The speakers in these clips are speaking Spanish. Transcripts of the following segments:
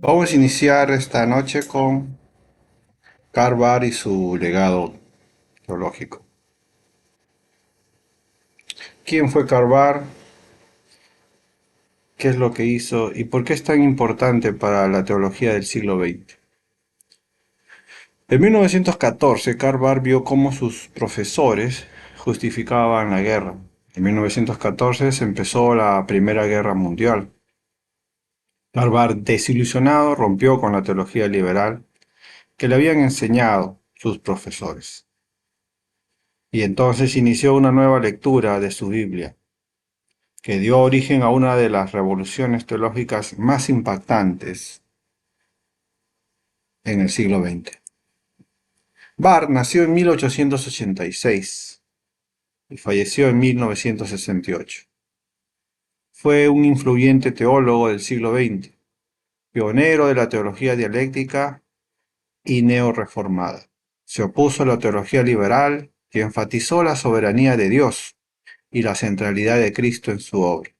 Vamos a iniciar esta noche con Karl Barth y su legado teológico. ¿Quién fue Karl Barth? ¿Qué es lo que hizo? ¿Y por qué es tan importante para la teología del siglo XX? En 1914, Karl Barth vio cómo sus profesores justificaban la guerra. En 1914 se empezó la Primera Guerra Mundial. Karl Barth, desilusionado, rompió con la teología liberal que le habían enseñado sus profesores. Y entonces inició una nueva lectura de su Biblia, que dio origen a una de las revoluciones teológicas más impactantes en el siglo XX. Barth nació en 1886 y falleció en 1968. Fue un influyente teólogo del siglo XX, pionero de la teología dialéctica y neorreformada. Se opuso a la teología liberal y enfatizó la soberanía de Dios y la centralidad de Cristo en su obra.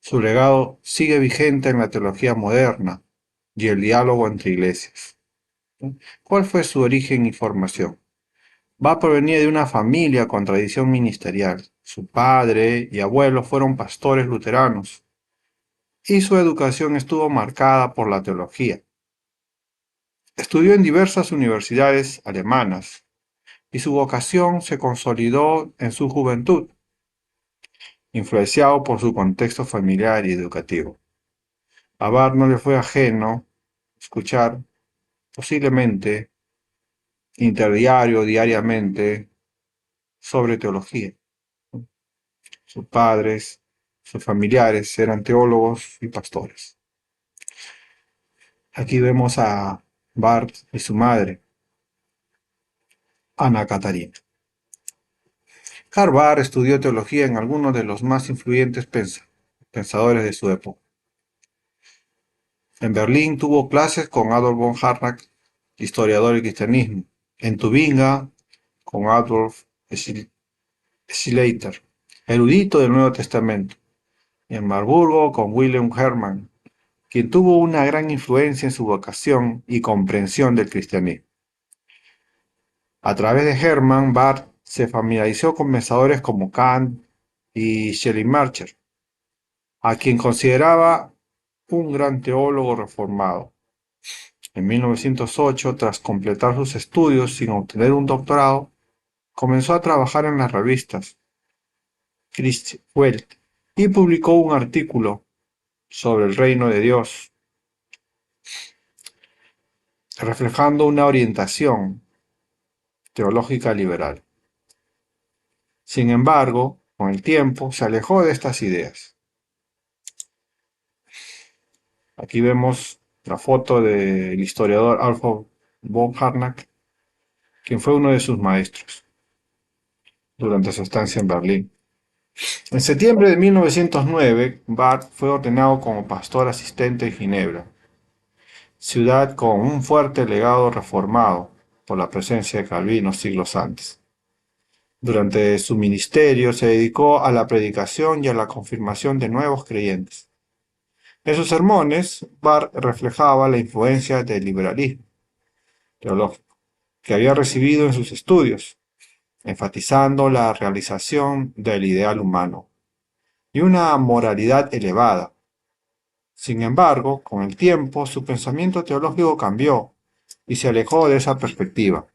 Su legado sigue vigente en la teología moderna y el diálogo entre iglesias. ¿Cuál fue su origen y formación? Barth provenía de una familia con tradición ministerial. Su padre y abuelo fueron pastores luteranos y su educación estuvo marcada por la teología. Estudió en diversas universidades alemanas y su vocación se consolidó en su juventud, influenciado por su contexto familiar y educativo. A Barth no le fue ajeno escuchar, posiblemente interdiario, diariamente, sobre teología. Sus padres, sus familiares eran teólogos y pastores. Aquí vemos a Barth y su madre, Ana Catarina. Karl Barth estudió teología en algunos de los más influyentes pensadores de su época. En Berlín tuvo clases con Adolf von Harnack, historiador del cristianismo. En Tubinga, con Adolf Schleiter, erudito del Nuevo Testamento. Y en Marburgo, con Wilhelm Hermann, quien tuvo una gran influencia en su vocación y comprensión del cristianismo. A través de Hermann, Barth se familiarizó con pensadores como Kant y Schleiermacher, a quien consideraba un gran teólogo reformado. En 1908, tras completar sus estudios sin obtener un doctorado, comenzó a trabajar en las revistas Christi Welt y publicó un artículo sobre el reino de Dios, reflejando una orientación teológica liberal. Sin embargo, con el tiempo se alejó de estas ideas. Aquí vemos la foto del historiador Adolf von Harnack, quien fue uno de sus maestros durante su estancia en Berlín. En septiembre de 1909, Barth fue ordenado como pastor asistente en Ginebra, ciudad con un fuerte legado reformado por la presencia de Calvino siglos antes. Durante su ministerio se dedicó a la predicación y a la confirmación de nuevos creyentes. En sus sermones, Barth reflejaba la influencia del liberalismo teológico que había recibido en sus estudios, enfatizando la realización del ideal humano y una moralidad elevada. Sin embargo, con el tiempo, su pensamiento teológico cambió y se alejó de esa perspectiva.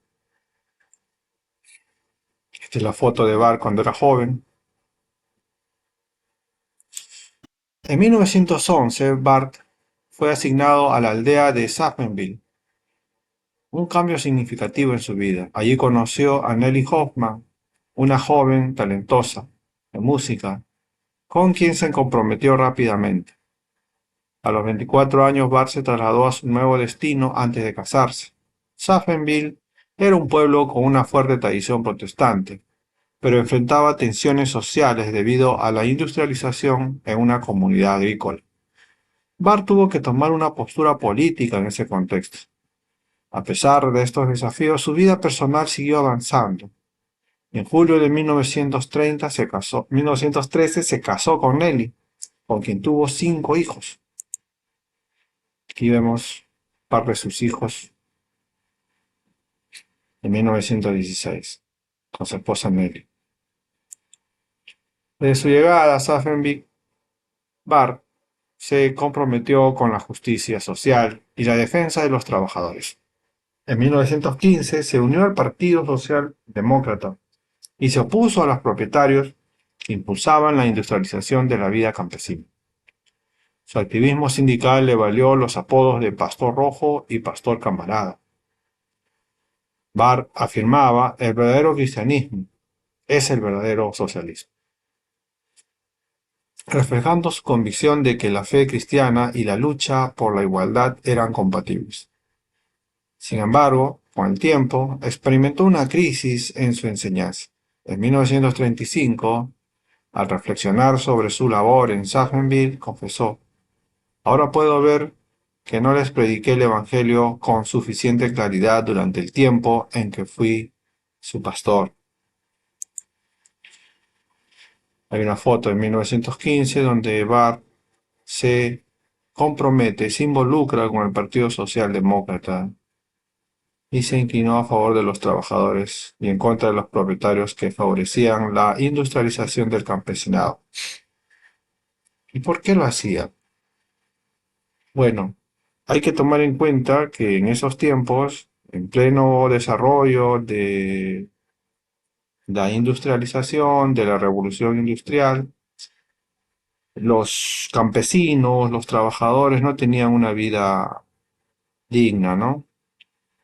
Esta es la foto de Barth cuando era joven. En 1911, Barth fue asignado a la aldea de Safenville, un cambio significativo en su vida. Allí conoció a Nelly Hoffman, una joven talentosa de música, con quien se comprometió rápidamente. A los 24 años, Barth se trasladó a su nuevo destino antes de casarse. Safenville era un pueblo con una fuerte tradición protestante, pero enfrentaba tensiones sociales debido a la industrialización en una comunidad agrícola. Barth tuvo que tomar una postura política en ese contexto. A pesar de estos desafíos, su vida personal siguió avanzando. En julio de 1913 se casó con Nelly, con quien tuvo 5 hijos. Aquí vemos un par de sus hijos en 1916, con su esposa Nelly. Desde su llegada a Safenwijk, Barth se comprometió con la justicia social y la defensa de los trabajadores. En 1915 se unió al Partido Socialdemócrata y se opuso a los propietarios que impulsaban la industrialización de la vida campesina. Su activismo sindical le valió los apodos de Pastor Rojo y Pastor Camarada. Barth afirmaba: el verdadero cristianismo es el verdadero socialismo, reflejando su convicción de que la fe cristiana y la lucha por la igualdad eran compatibles. Sin embargo, con el tiempo, experimentó una crisis en su enseñanza. En 1935, al reflexionar sobre su labor en Safenwijk, confesó: ahora puedo ver que no les prediqué el Evangelio con suficiente claridad durante el tiempo en que fui su pastor. Hay una foto en 1915 donde Barth se compromete, se involucra con el Partido Socialdemócrata y se inclinó a favor de los trabajadores y en contra de los propietarios que favorecían la industrialización del campesinado. ¿Y por qué lo hacía? Bueno, hay que tomar en cuenta que en esos tiempos, en pleno desarrollo de la industrialización, de la revolución industrial, los campesinos, los trabajadores no tenían una vida digna, ¿no?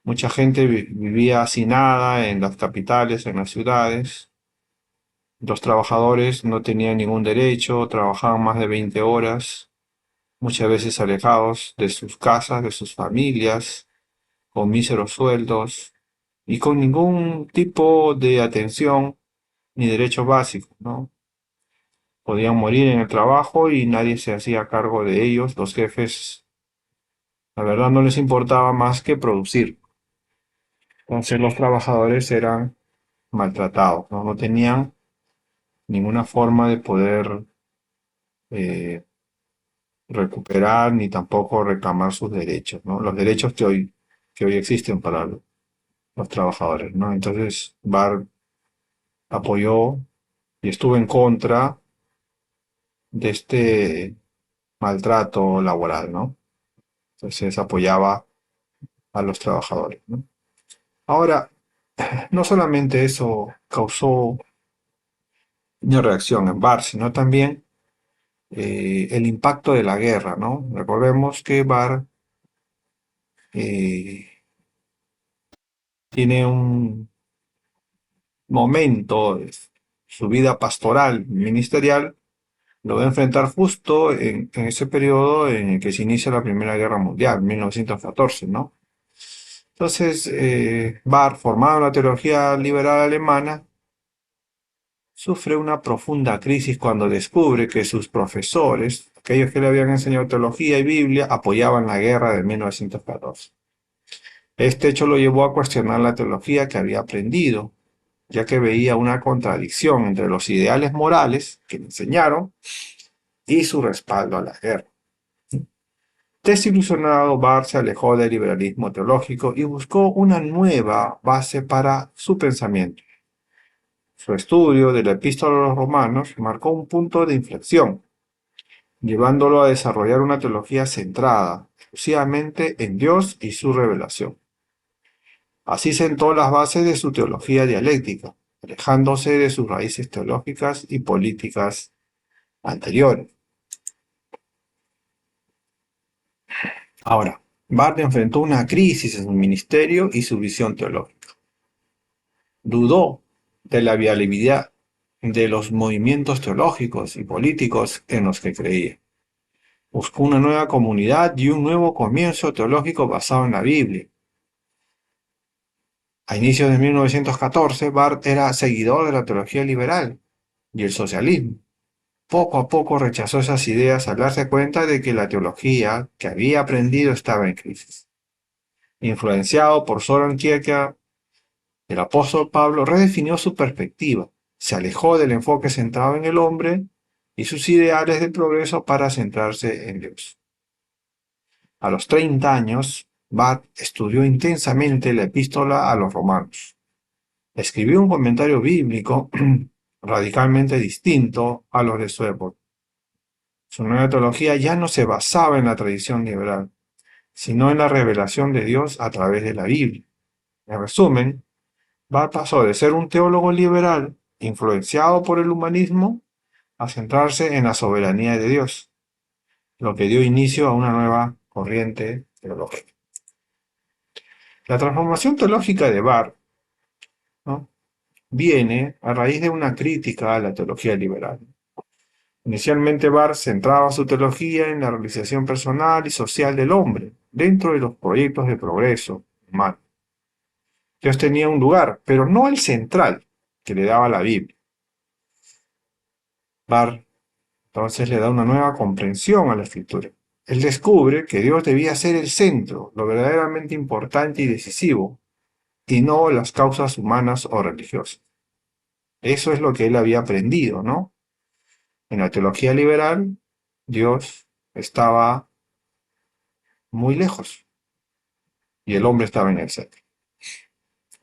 Mucha gente vivía hacinada en las capitales, en las ciudades. Los trabajadores no tenían ningún derecho, trabajaban más de 20 horas, muchas veces alejados de sus casas, de sus familias, con míseros sueldos y con ningún tipo de atención ni derechos básicos, ¿no? Podían morir en el trabajo y nadie se hacía cargo de ellos. Los jefes, la verdad, no les importaba más que producir. Entonces los trabajadores eran maltratados, ¿no? No tenían ninguna forma de poder eh, recuperar ni tampoco reclamar sus derechos, ¿no? Los derechos que hoy existen para los trabajadores, ¿no? Entonces Barth apoyó y estuvo en contra de este maltrato laboral, ¿no? Entonces apoyaba a los trabajadores, ¿no? Ahora, no solamente eso causó una reacción en Barth, sino también el impacto de la guerra, ¿no? Recordemos que Barth eh, tiene un momento de su vida pastoral, ministerial, lo va a enfrentar justo en ese periodo en el que se inicia la Primera Guerra Mundial, 1914, ¿no? Entonces, Barth, formado en la teología liberal alemana, sufre una profunda crisis cuando descubre que sus profesores, aquellos que le habían enseñado teología y Biblia, apoyaban la guerra de 1914. Este hecho lo llevó a cuestionar la teología que había aprendido, ya que veía una contradicción entre los ideales morales que le enseñaron y su respaldo a la guerra. Desilusionado, Barth se alejó del liberalismo teológico y buscó una nueva base para su pensamiento. Su estudio de la Epístola a los Romanos marcó un punto de inflexión, llevándolo a desarrollar una teología centrada exclusivamente en Dios y su revelación. Así sentó las bases de su teología dialéctica, alejándose de sus raíces teológicas y políticas anteriores. Ahora, Barth enfrentó una crisis en su ministerio y su visión teológica. Dudó de la viabilidad de los movimientos teológicos y políticos en los que creía. Buscó una nueva comunidad y un nuevo comienzo teológico basado en la Biblia. A inicios de 1914, Barth era seguidor de la teología liberal y el socialismo. Poco a poco rechazó esas ideas al darse cuenta de que la teología que había aprendido estaba en crisis. Influenciado por Soren Kierkegaard, el apóstol Pablo redefinió su perspectiva, se alejó del enfoque centrado en el hombre y sus ideales de progreso para centrarse en Dios. A los 30 años, Barth estudió intensamente la epístola a los romanos. Escribió un comentario bíblico radicalmente distinto a los de su época. Su nueva teología ya no se basaba en la tradición liberal, sino en la revelación de Dios a través de la Biblia. En resumen, Barth pasó de ser un teólogo liberal, influenciado por el humanismo, a centrarse en la soberanía de Dios, lo que dio inicio a una nueva corriente teológica. La transformación teológica de Barth, ¿no?, viene a raíz de una crítica a la teología liberal. Inicialmente Barth centraba su teología en la realización personal y social del hombre, dentro de los proyectos de progreso humano. Dios tenía un lugar, pero no el central que le daba la Biblia. Barth entonces le da una nueva comprensión a la escritura. Él descubre que Dios debía ser el centro, lo verdaderamente importante y decisivo, y no las causas humanas o religiosas. Eso es lo que él había aprendido, ¿no? En la teología liberal, Dios estaba muy lejos y el hombre estaba en el centro.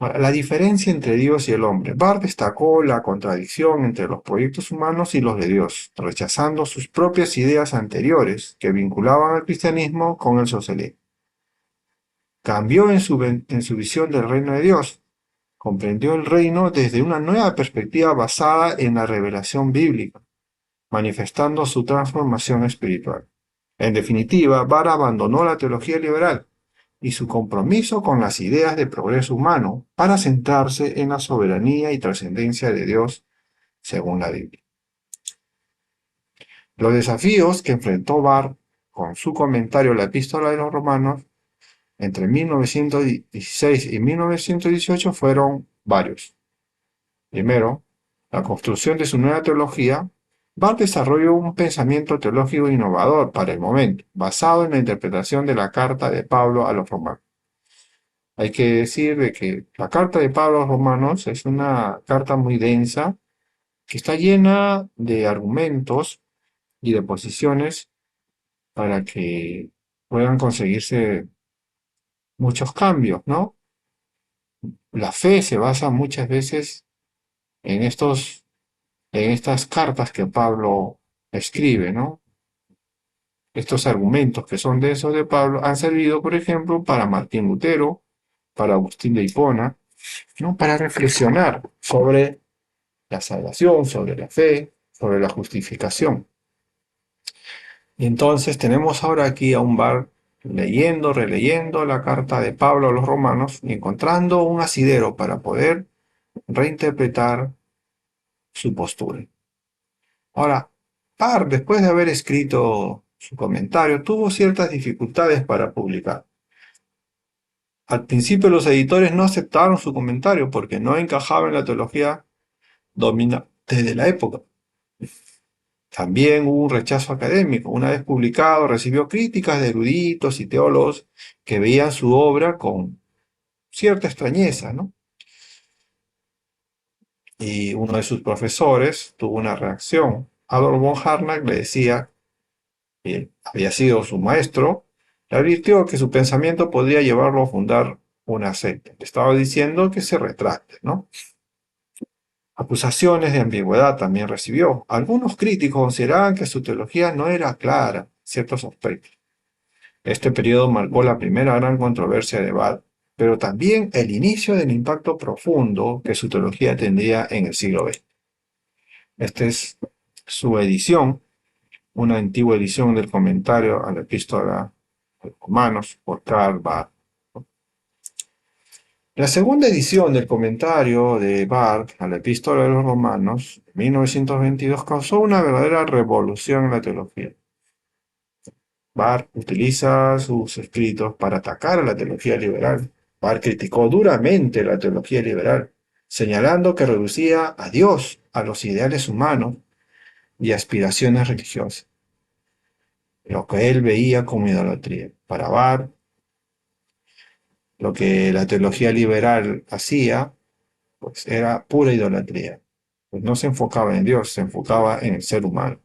Ahora, la diferencia entre Dios y el hombre. Barth destacó la contradicción entre los proyectos humanos y los de Dios, rechazando sus propias ideas anteriores que vinculaban al cristianismo con el socialismo. Cambió en su visión del reino de Dios. Comprendió el reino desde una nueva perspectiva basada en la revelación bíblica, manifestando su transformación espiritual. En definitiva, Barth abandonó la teología liberal y su compromiso con las ideas de progreso humano para centrarse en la soberanía y trascendencia de Dios según la Biblia. Los desafíos que enfrentó Barth con su comentario a la epístola de los romanos entre 1916 y 1918 fueron varios. Primero, la construcción de su nueva teología. Barth desarrolló un pensamiento teológico innovador para el momento, basado en la interpretación de la carta de Pablo a los romanos. Hay que decir de que la carta de Pablo a los romanos es una carta muy densa, que está llena de argumentos y de posiciones para que puedan conseguirse muchos cambios, ¿no? La fe se basa muchas veces en estas cartas que Pablo escribe, ¿no? Estos argumentos que son densos de Pablo han servido, por ejemplo, para Martín Lutero, para Agustín de Hipona, ¿no?, para reflexionar sobre la salvación, sobre la fe, sobre la justificación. Y entonces tenemos ahora aquí a un Barth leyendo, releyendo la carta de Pablo a los romanos y encontrando un asidero para poder reinterpretar su postura. Ahora, Barth, después de haber escrito su comentario, tuvo ciertas dificultades para publicar. Al principio los editores no aceptaron su comentario porque no encajaba en la teología dominante de la época. También hubo un rechazo académico. Una vez publicado, recibió críticas de eruditos y teólogos que veían su obra con cierta extrañeza, ¿no? Y uno de sus profesores tuvo una reacción. Adolf von Harnack le decía, que había sido su maestro, le advirtió que su pensamiento podría llevarlo a fundar una secta. Le estaba diciendo que se retracte, ¿no? Acusaciones de ambigüedad también recibió. Algunos críticos consideraban que su teología no era clara en ciertos aspectos. Este periodo marcó la primera gran controversia de Barth, pero también el inicio del impacto profundo que su teología tendría en el siglo XX. Esta es su edición, una antigua edición del comentario a la epístola a los romanos por Karl Barth. La segunda edición del comentario de Barth a la epístola de los romanos, en 1922, causó una verdadera revolución en la teología. Barth utiliza sus escritos para atacar a la teología liberal. Barth criticó duramente la teología liberal, señalando que reducía a Dios a los ideales humanos y aspiraciones religiosas, lo que él veía como idolatría. Para Barth, lo que la teología liberal hacía, pues era pura idolatría. Pues no se enfocaba en Dios, se enfocaba en el ser humano.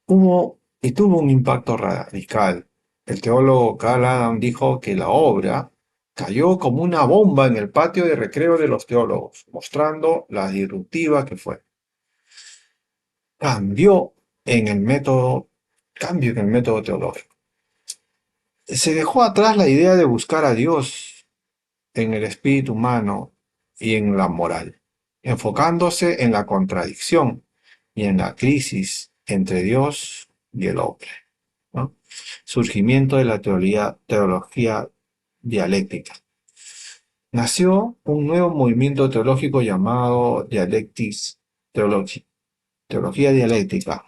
Hubo y tuvo un impacto radical. El teólogo Carl Adam dijo que la obra cayó como una bomba en el patio de recreo de los teólogos, mostrando la disruptiva que fue. Cambió en el método, cambio en el método teológico. Se dejó atrás la idea de buscar a Dios en el espíritu humano y en la moral, enfocándose en la contradicción y en la crisis entre Dios y el hombre, ¿no? Surgimiento de la teología dialéctica. Nació un nuevo movimiento teológico llamado Dialectics Theology, teología dialéctica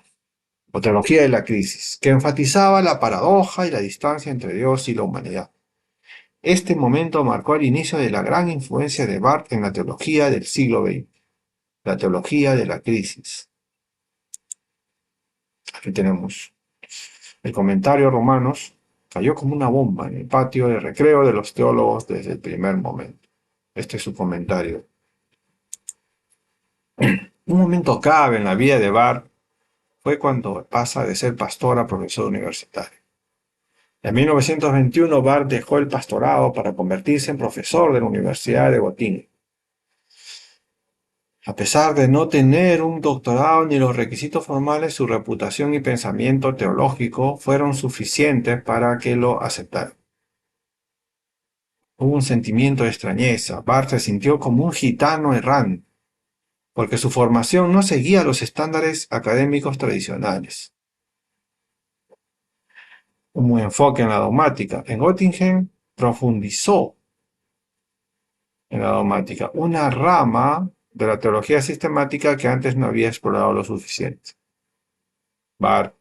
o teología de la crisis, que enfatizaba la paradoja y la distancia entre Dios y la humanidad. Este momento marcó el inicio de la gran influencia de Barth en la teología del siglo XX, la teología de la crisis. Aquí tenemos el comentario Romanos, cayó como una bomba en el patio de recreo de los teólogos desde el primer momento. Este es su comentario. Un momento clave en la vida de Barth fue cuando pasa de ser pastor a profesor universitario. En 1921, Barth dejó el pastorado para convertirse en profesor de la Universidad de Göttingen. A pesar de no tener un doctorado ni los requisitos formales, su reputación y pensamiento teológico fueron suficientes para que lo aceptaran. Hubo un sentimiento de extrañeza. Barth se sintió como un gitano errante, porque su formación no seguía los estándares académicos tradicionales. Un enfoque en la dogmática. En Göttingen profundizó en la dogmática, una rama de la teología sistemática que antes no había explorado lo suficiente. Barth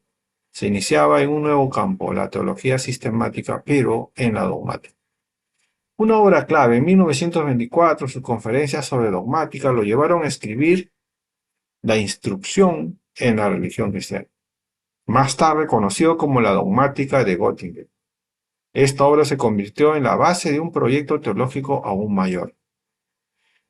se iniciaba en un nuevo campo, la teología sistemática, pero en la dogmática. Una obra clave, en 1924, sus conferencias sobre dogmática lo llevaron a escribir La instrucción en la religión cristiana, más tarde conocido como la dogmática de Göttingen. Esta obra se convirtió en la base de un proyecto teológico aún mayor.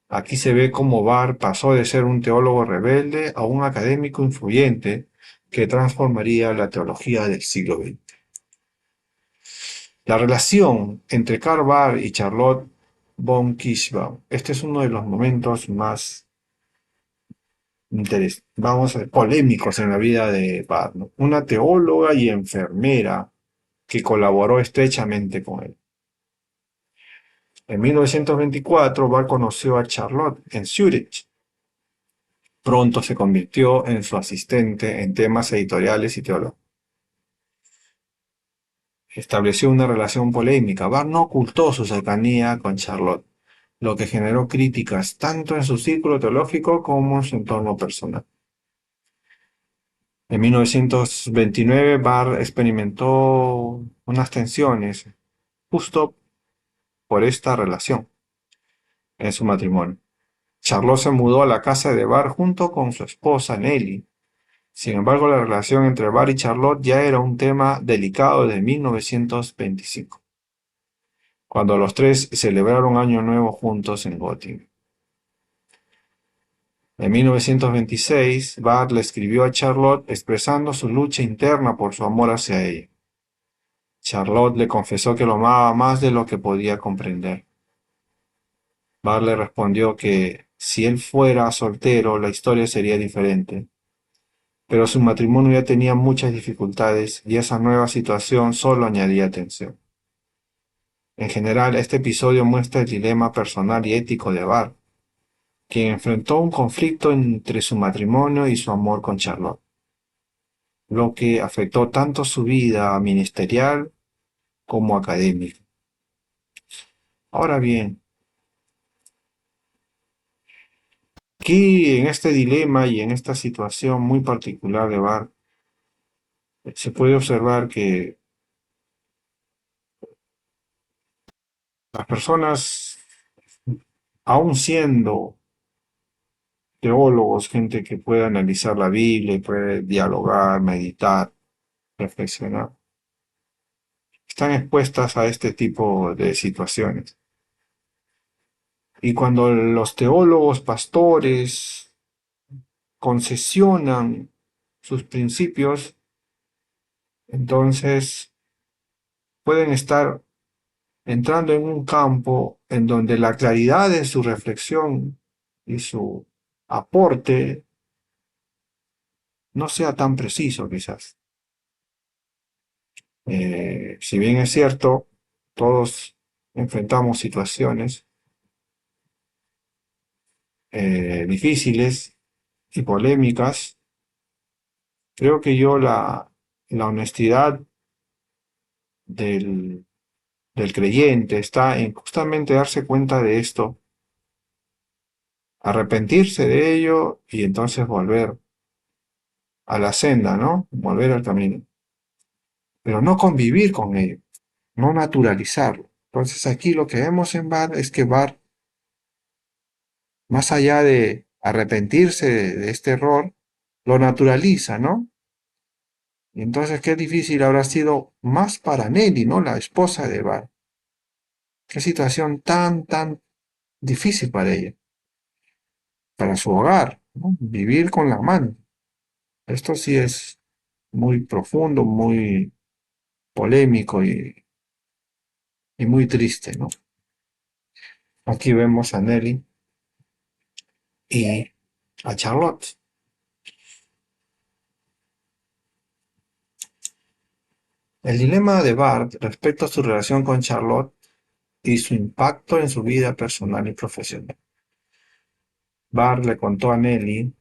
Aquí se ve cómo Barth pasó de ser un teólogo rebelde a un académico influyente que transformaría la teología del siglo XX. La relación entre Karl Barth y Charlotte von Kirchbaum. Este es uno de los momentos más polémicos en la vida de Barth, ¿no? Una teóloga y enfermera que colaboró estrechamente con él. En 1924, Barth conoció a Charlotte en Zúrich. Pronto se convirtió en su asistente en temas editoriales y teológicos. Estableció una relación polémica. Barth no ocultó su cercanía con Charlotte, lo que generó críticas tanto en su círculo teológico como en su entorno personal. En 1929, Barth experimentó unas tensiones justo por esta relación en su matrimonio. Charlotte se mudó a la casa de Barth junto con su esposa Nelly. Sin embargo, la relación entre Barth y Charlotte ya era un tema delicado desde 1925, cuando los tres celebraron Año Nuevo juntos en Göttingen. En 1926, Barth le escribió a Charlotte expresando su lucha interna por su amor hacia ella. Charlotte le confesó que lo amaba más de lo que podía comprender. Barth le respondió que si él fuera soltero, la historia sería diferente. Pero su matrimonio ya tenía muchas dificultades y esa nueva situación solo añadía tensión. En general, este episodio muestra el dilema personal y ético de Barth, quien enfrentó un conflicto entre su matrimonio y su amor con Charlotte, lo que afectó tanto su vida ministerial como académica. Ahora bien, aquí en este dilema y en esta situación muy particular de Barth, se puede observar que las personas, aun siendo teólogos, gente que puede analizar la Biblia y puede dialogar, meditar, reflexionar, están expuestas a este tipo de situaciones. Y cuando los teólogos, pastores, concesionan sus principios, Entonces, pueden estar entrando en un campo en donde la claridad de su reflexión y su aporte no sea tan preciso quizás. Si bien es cierto, todos enfrentamos situaciones difíciles y polémicas, creo que la honestidad del, del creyente está en justamente darse cuenta de esto, arrepentirse de ello y entonces volver a la senda, ¿no? Volver al camino. Pero no convivir con ello, no naturalizarlo. Entonces aquí lo que vemos en Bar es que Bar, más allá de arrepentirse de este error, lo naturaliza, ¿no? Y entonces qué difícil habrá sido más para Nelly, ¿no? La esposa de Bar. Qué situación tan difícil para ella, para su hogar, ¿no? Vivir con la amante. Esto sí es muy profundo, muy polémico y muy triste, ¿no? Aquí vemos a Nelly y a Charlotte. El dilema de Bart respecto a su relación con Charlotte y su impacto en su vida personal y profesional. Bart le contó a Nelly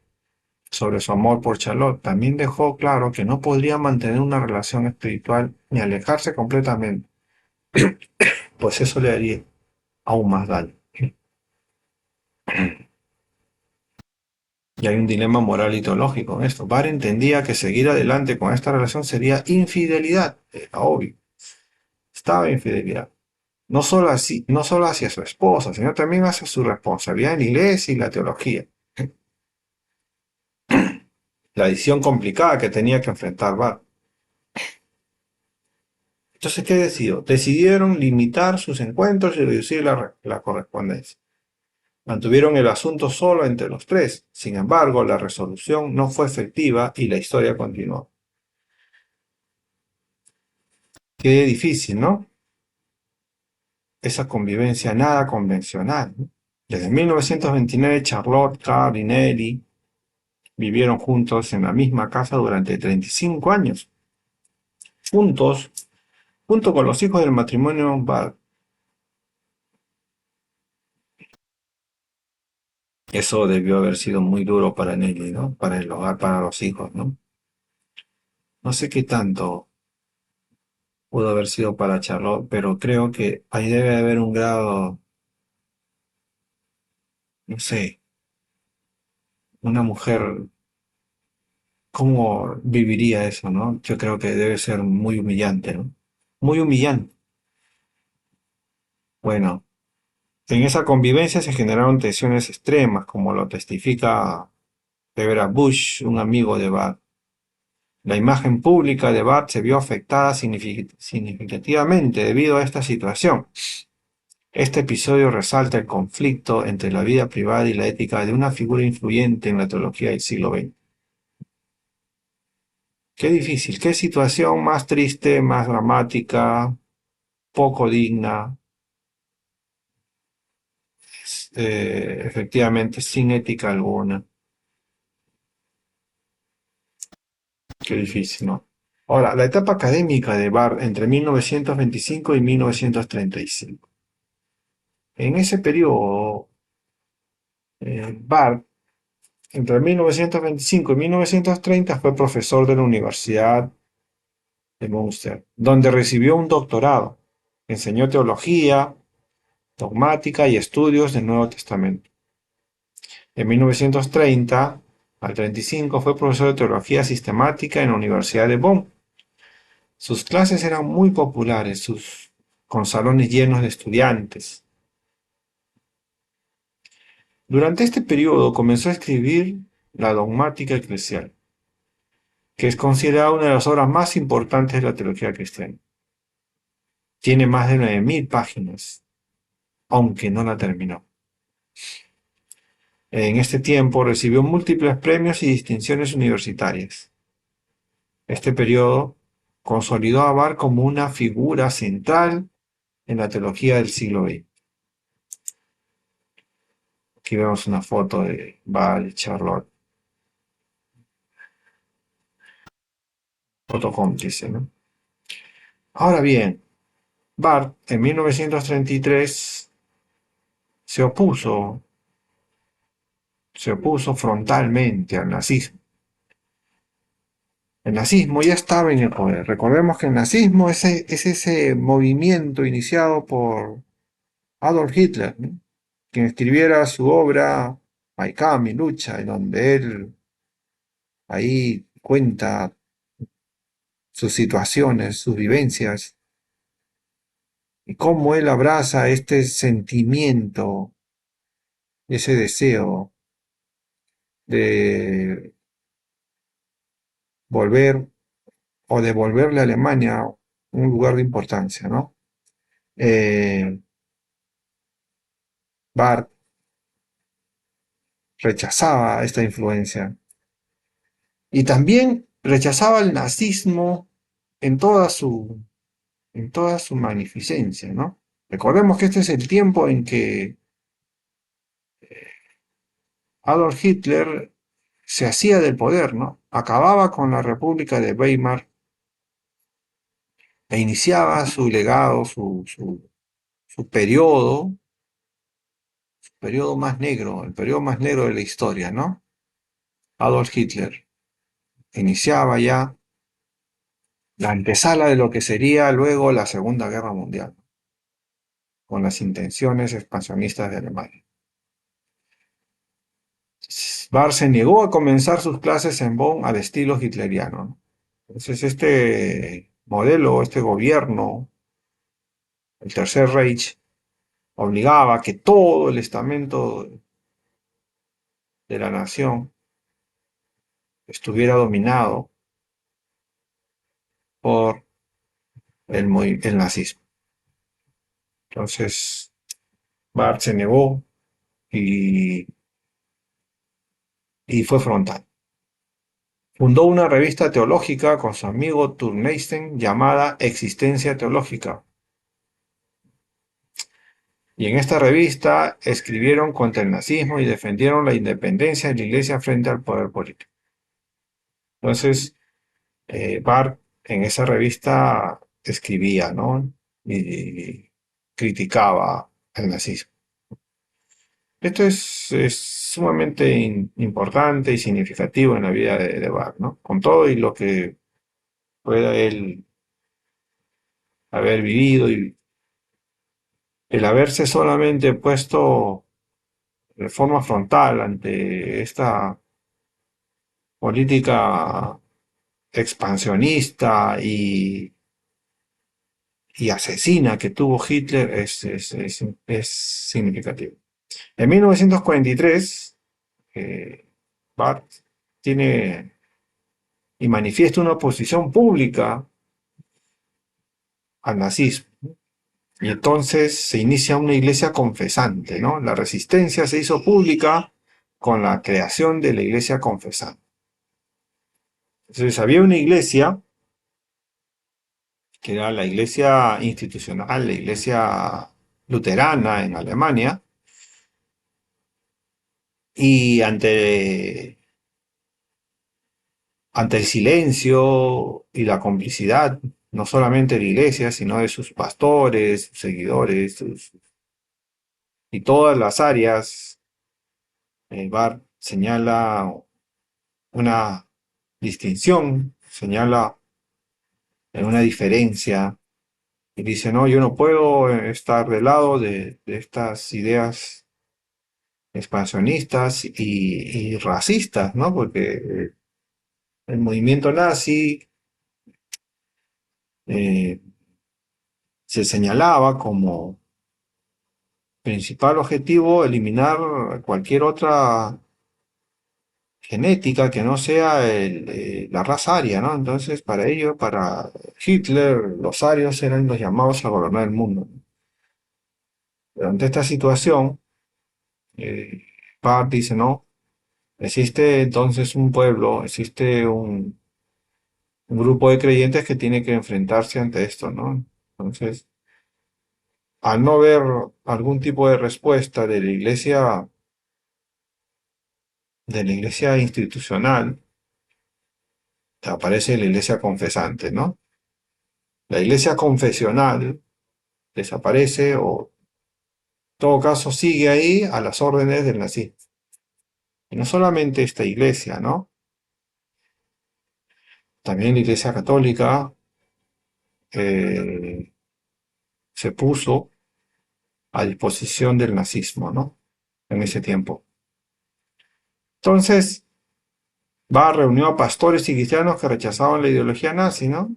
sobre su amor por Charlotte. También dejó claro que no podría mantener una relación espiritual ni alejarse completamente, pues eso le haría aún más daño. Y hay un dilema moral y teológico en esto. Bart entendía que seguir adelante con esta relación sería infidelidad. Era obvio. Estaba infidelidad. No solo hacia su esposa, sino también hacia su responsabilidad en la iglesia y la teología. La decisión complicada que tenía que enfrentar Bart. Entonces, ¿qué decidió? Decidieron limitar sus encuentros y reducir la correspondencia. Mantuvieron el asunto solo entre los tres. Sin embargo, la resolución no fue efectiva y la historia continuó. Qué difícil, ¿no? Esa convivencia nada convencional, ¿no? Desde 1929, Charlotte, Carl y Nelly vivieron juntos en la misma casa durante 35 años. Juntos, junto con los hijos del matrimonio Bart. Eso debió haber sido muy duro para Nelly, ¿no? Para el hogar, para los hijos, ¿no? No sé qué tanto pudo haber sido para Charlotte, pero creo que ahí debe haber un grado, no sé, una mujer, ¿cómo viviría eso, no? Yo creo que debe ser muy humillante, ¿no? Muy humillante. Bueno, en esa convivencia se generaron tensiones extremas, como lo testifica Everett Bush, un amigo de Bart. La imagen pública de Bart se vio afectada significativamente debido a esta situación. Este episodio resalta el conflicto entre la vida privada y la ética de una figura influyente en la teología del siglo XX. Qué difícil, qué situación más triste, más dramática, poco digna, efectivamente sin ética alguna. Qué difícil, ¿no? Ahora, la etapa académica de Bart entre 1925 y 1935. En ese periodo, Bart, entre 1925 y 1930, fue profesor de la Universidad de Münster, donde recibió un doctorado. Enseñó teología, dogmática y estudios del Nuevo Testamento. En 1930 al 35 fue profesor de teología sistemática en la Universidad de Bonn. Sus clases eran muy populares, con salones llenos de estudiantes. Durante este periodo comenzó a escribir la Dogmática Eclesial, que es considerada una de las obras más importantes de la teología cristiana. Tiene más de 9000 páginas, aunque no la terminó. En este tiempo recibió múltiples premios y distinciones universitarias. Este periodo consolidó a Barth como una figura central en la teología del siglo XX. Aquí vemos una foto de Barth y Charlotte. Foto cómplice, ¿no? Ahora bien, Barth en 1933 se opuso frontalmente al nazismo. El nazismo ya estaba en el poder. Recordemos que el nazismo es ese movimiento iniciado por Adolf Hitler, ¿no? Quien escribiera su obra Mein Kampf, mi lucha, en donde él ahí cuenta sus situaciones, sus vivencias, y cómo él abraza este sentimiento, ese deseo de volver o devolverle a Alemania un lugar de importancia, ¿no? Barth rechazaba esta influencia y también rechazaba el nazismo en en toda su magnificencia, ¿no? Recordemos que este es el tiempo en que Adolf Hitler se hacía del poder, ¿no? Acababa con la República de Weimar e iniciaba su legado, su periodo más negro, el periodo más negro de la historia, ¿no? Adolf Hitler iniciaba ya la antesala de lo que sería luego la Segunda Guerra Mundial, con las intenciones expansionistas de Alemania. Barr se negó a comenzar sus clases en Bonn al estilo hitleriano, ¿no? Entonces este modelo, este gobierno, el Tercer Reich, obligaba a que todo el estamento de la nación estuviera dominado por el nazismo. Entonces, Barth se negó y, y fue frontal. Fundó una revista teológica con su amigo Turneisten llamada Existencia Teológica. Y en esta revista escribieron contra el nazismo y defendieron la independencia de la iglesia frente al poder político. Entonces, Barth en esa revista escribía, ¿no? Y criticaba al nazismo. Esto es sumamente importante y significativo en la vida de Barth, ¿no? Con todo y lo que pueda él haber vivido y el haberse solamente puesto de forma frontal ante esta política expansionista y asesina que tuvo Hitler es significativo. En 1943, Barth tiene y manifiesta una oposición pública al nazismo. Y entonces se inicia una iglesia confesante, ¿no? La resistencia se hizo pública con la creación de la iglesia confesante. Entonces había una iglesia, que era la iglesia institucional, la iglesia luterana en Alemania, y ante el silencio y la complicidad, no solamente de la iglesia, sino de sus pastores, sus seguidores, y todas las áreas, Barth señala una distinción, señala una diferencia, y dice, no, yo no puedo estar del lado de estas ideas expansionistas y racistas, ¿no? Porque el movimiento nazi eh, se señalaba como principal objetivo eliminar cualquier otra genética que no sea la raza aria, ¿no? Entonces, para ello, para Hitler, los arios eran los llamados a gobernar el mundo. Ante esta situación, Barth dice, no, existe entonces un pueblo, existe un grupo de creyentes que tiene que enfrentarse ante esto, ¿no? Entonces, al no ver algún tipo de respuesta de la iglesia institucional, aparece la iglesia confesante, ¿no? La iglesia confesional desaparece o, en todo caso, sigue ahí a las órdenes del nazismo. Y no solamente esta iglesia, ¿no? También la iglesia católica eh, se puso a disposición del nazismo, ¿no? En ese tiempo. Entonces, reunió a pastores y cristianos que rechazaban la ideología nazi, ¿no?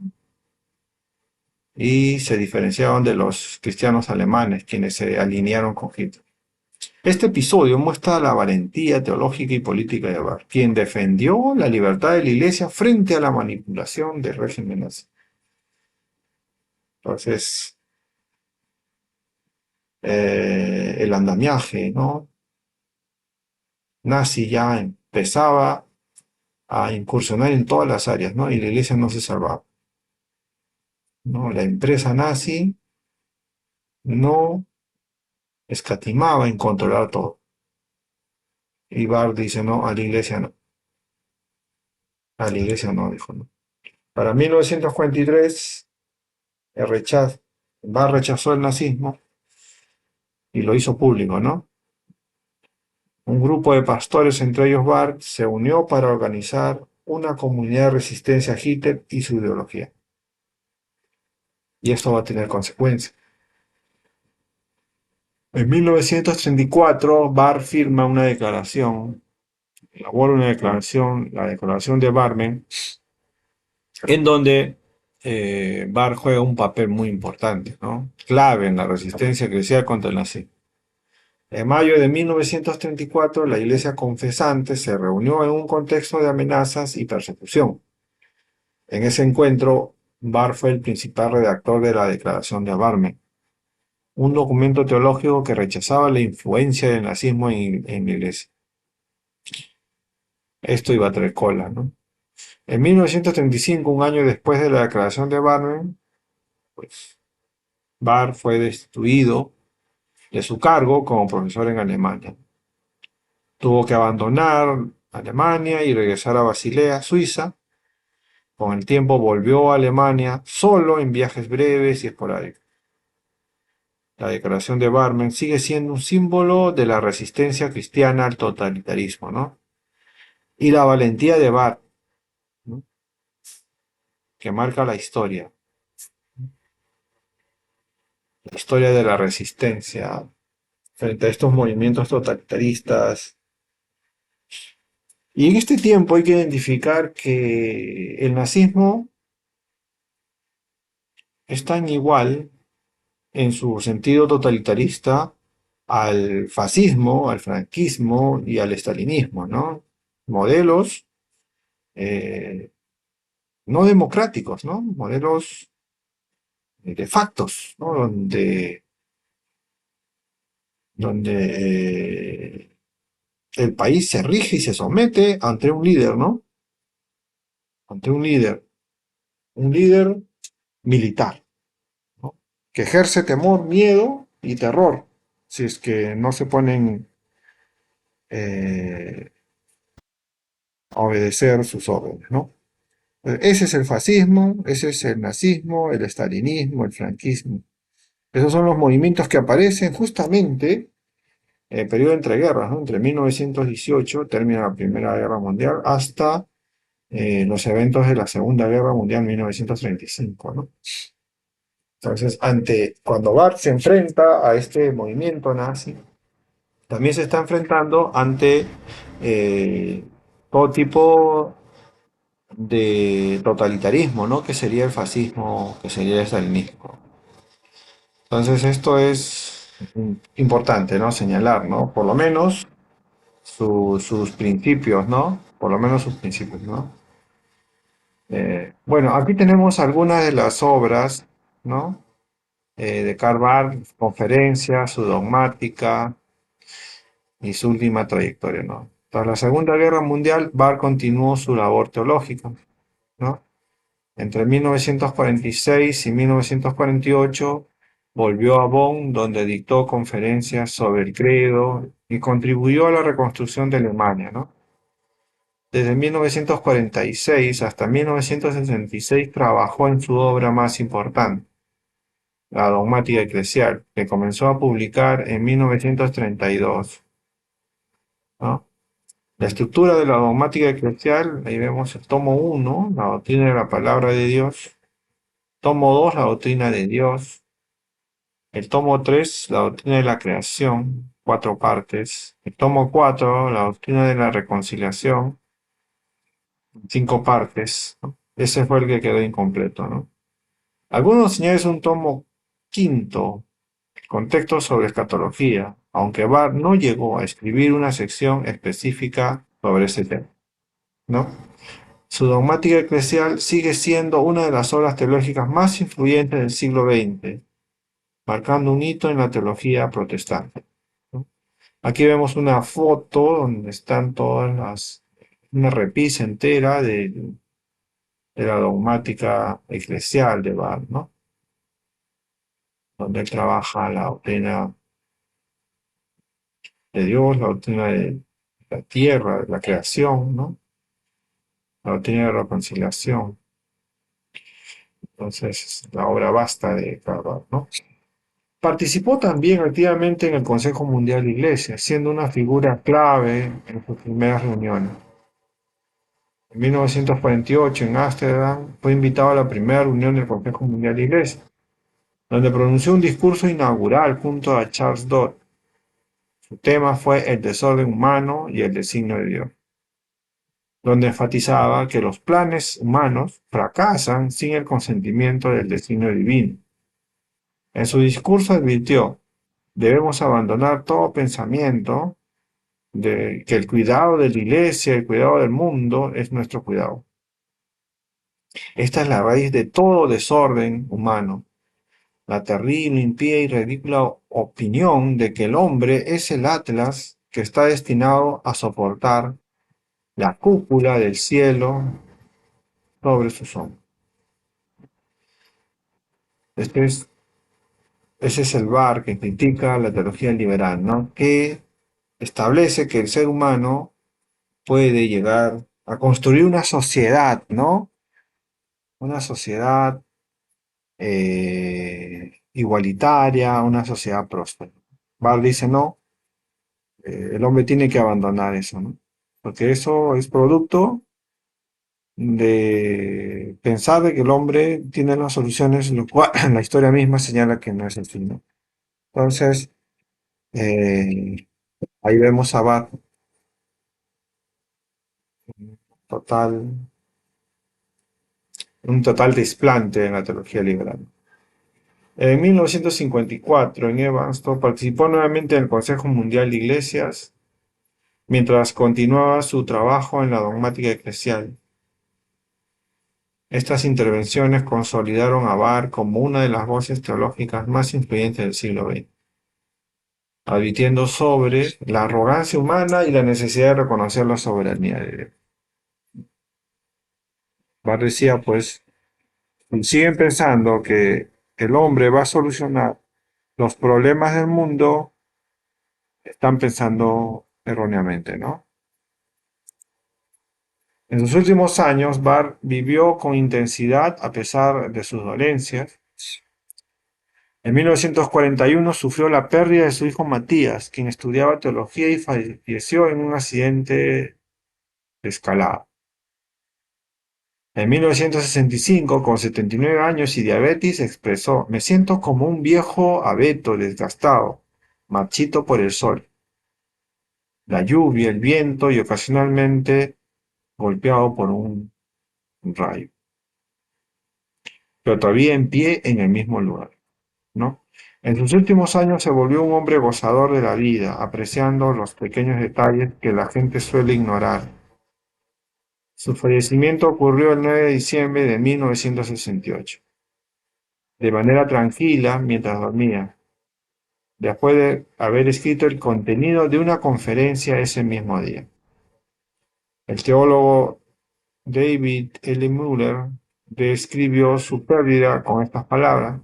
Y se diferenciaban de los cristianos alemanes, quienes se alinearon con Hitler. Este episodio muestra la valentía teológica y política de Barth, quien defendió la libertad de la Iglesia frente a la manipulación del régimen nazi. Entonces, el andamiaje, ¿no? Nazi ya empezaba a incursionar en todas las áreas, ¿no? Y la Iglesia no se salvaba, ¿no? La empresa nazi no escatimaba en controlar todo. Y Barth dice, no, a la Iglesia no. A la Iglesia no, dijo, no. Para 1943, Barth rechazó el nazismo y lo hizo público, ¿no? Un grupo de pastores, entre ellos Barth, se unió para organizar una comunidad de resistencia a Hitler y su ideología. Y esto va a tener consecuencias. En 1934, Barth firma una declaración, elabora una declaración, la declaración de Barmen, en donde Barth juega un papel muy importante, ¿no? Clave en la resistencia que decía contra el nazismo. En mayo de 1934, la Iglesia Confesante se reunió en un contexto de amenazas y persecución. En ese encuentro, Barth fue el principal redactor de la Declaración de Barmen, un documento teológico que rechazaba la influencia del nazismo en la Iglesia. Esto iba a traer cola, ¿no? En 1935, un año después de la Declaración de Barmen, pues, Barth fue destituido de su cargo como profesor en Alemania. Tuvo que abandonar Alemania y regresar a Basilea, Suiza. Con el tiempo volvió a Alemania solo en viajes breves y esporádicos. La Declaración de Barmen sigue siendo un símbolo de la resistencia cristiana al totalitarismo, ¿no? Y la valentía de Barth, ¿no? Que marca la historia de la resistencia frente a estos movimientos totalitaristas. Y en este tiempo hay que identificar que el nazismo es tan igual en su sentido totalitarista al fascismo, al franquismo y al estalinismo, ¿no? Modelos no democráticos, ¿no? Modelos de factos, ¿no? Donde el país se rige y se somete ante un líder, ¿no? Ante un líder militar, ¿no? Que ejerce temor, miedo y terror si es que no se ponen a obedecer sus órdenes, ¿no? Ese es el fascismo, ese es el nazismo, el estalinismo, el franquismo. Esos son los movimientos que aparecen justamente en el periodo entre guerras, ¿no? Entre 1918, termina la Primera Guerra Mundial, hasta los eventos de la Segunda Guerra Mundial, 1935, ¿no? Entonces, cuando Barth se enfrenta a este movimiento nazi, también se está enfrentando ante eh, todo tipo de totalitarismo, ¿no? Que sería el fascismo, que sería el estalinismo. Entonces esto es importante, ¿no? Señalar, ¿no? Por lo menos sus principios, ¿no? Por lo menos sus principios, ¿no? Bueno, aquí tenemos algunas de las obras, ¿no? De Karl Barth, conferencias, su dogmática y su última trayectoria, ¿no? Tras la Segunda Guerra Mundial, Barth continuó su labor teológica, ¿no? Entre 1946 y 1948 volvió a Bonn, donde dictó conferencias sobre el credo y contribuyó a la reconstrucción de Alemania, ¿no? Desde 1946 hasta 1966 trabajó en su obra más importante, la Dogmática Eclesial, que comenzó a publicar en 1932, ¿no? La estructura de la Dogmática Eclesial, ahí vemos el tomo 1, la doctrina de la palabra de Dios, tomo 2, la doctrina de Dios, el tomo 3, la doctrina de la creación, 4 partes, el tomo 4, la doctrina de la reconciliación, 5 partes, ¿no? Ese fue el que quedó incompleto, ¿no? Algunos señales un tomo quinto, contexto sobre escatología, aunque Barth no llegó a escribir una sección específica sobre ese tema, ¿no? Su dogmática eclesial sigue siendo una de las obras teológicas más influyentes del siglo XX, marcando un hito en la teología protestante, ¿no? Aquí vemos una foto donde están una repisa entera de la dogmática eclesial de Barth, ¿no? Donde él trabaja la doctrina de Dios, la doctrina de la tierra, de la creación, ¿no? La doctrina de la reconciliación. Entonces, la obra basta de Barth, ¿no? Participó también activamente en el Consejo Mundial de Iglesias, siendo una figura clave en sus primeras reuniones. En 1948, en Ámsterdam, fue invitado a la primera reunión del Consejo Mundial de Iglesias, donde pronunció un discurso inaugural junto a Charles Dodd. Su tema fue el desorden humano y el designio de Dios, donde enfatizaba que los planes humanos fracasan sin el consentimiento del designio divino. En su discurso advirtió: debemos abandonar todo pensamiento de que el cuidado de la iglesia, el cuidado del mundo es nuestro cuidado. Esta es la raíz de todo desorden humano, la terrible, impía y ridícula opinión de que el hombre es el Atlas que está destinado a soportar la cúpula del cielo sobre sus hombros. Ese es el Barth que critica la teología liberal, ¿no? Que establece que el ser humano puede llegar a construir una sociedad, ¿no? Una sociedad igualitaria, una sociedad próspera. Barth dice: no, el hombre tiene que abandonar eso, ¿no? Porque eso es producto de pensar de que el hombre tiene las soluciones, lo cual la historia misma señala que no es el fin, ¿no? Entonces, eh, ahí vemos a Barth total, un total desplante en la teología liberal. En 1954, en Evanston, participó nuevamente en el Consejo Mundial de Iglesias, mientras continuaba su trabajo en la dogmática eclesial. Estas intervenciones consolidaron a Barth como una de las voces teológicas más influyentes del siglo XX, advirtiendo sobre la arrogancia humana y la necesidad de reconocer la soberanía de Dios. Barth decía, pues, siguen pensando que el hombre va a solucionar los problemas del mundo, están pensando erróneamente, ¿no? En sus últimos años, Barth vivió con intensidad a pesar de sus dolencias. En 1941 sufrió la pérdida de su hijo Matías, quien estudiaba teología y falleció en un accidente de escalada. En 1965, con 79 años y diabetes, expresó: me siento como un viejo abeto desgastado, marchito por el sol, la lluvia, el viento y ocasionalmente golpeado por un rayo, pero todavía en pie en el mismo lugar, ¿no? En sus últimos años se volvió un hombre gozador de la vida, apreciando los pequeños detalles que la gente suele ignorar. Su fallecimiento ocurrió el 9 de diciembre de 1968, de manera tranquila mientras dormía, después de haber escrito el contenido de una conferencia ese mismo día. El teólogo David L. Muller describió su pérdida con estas palabras.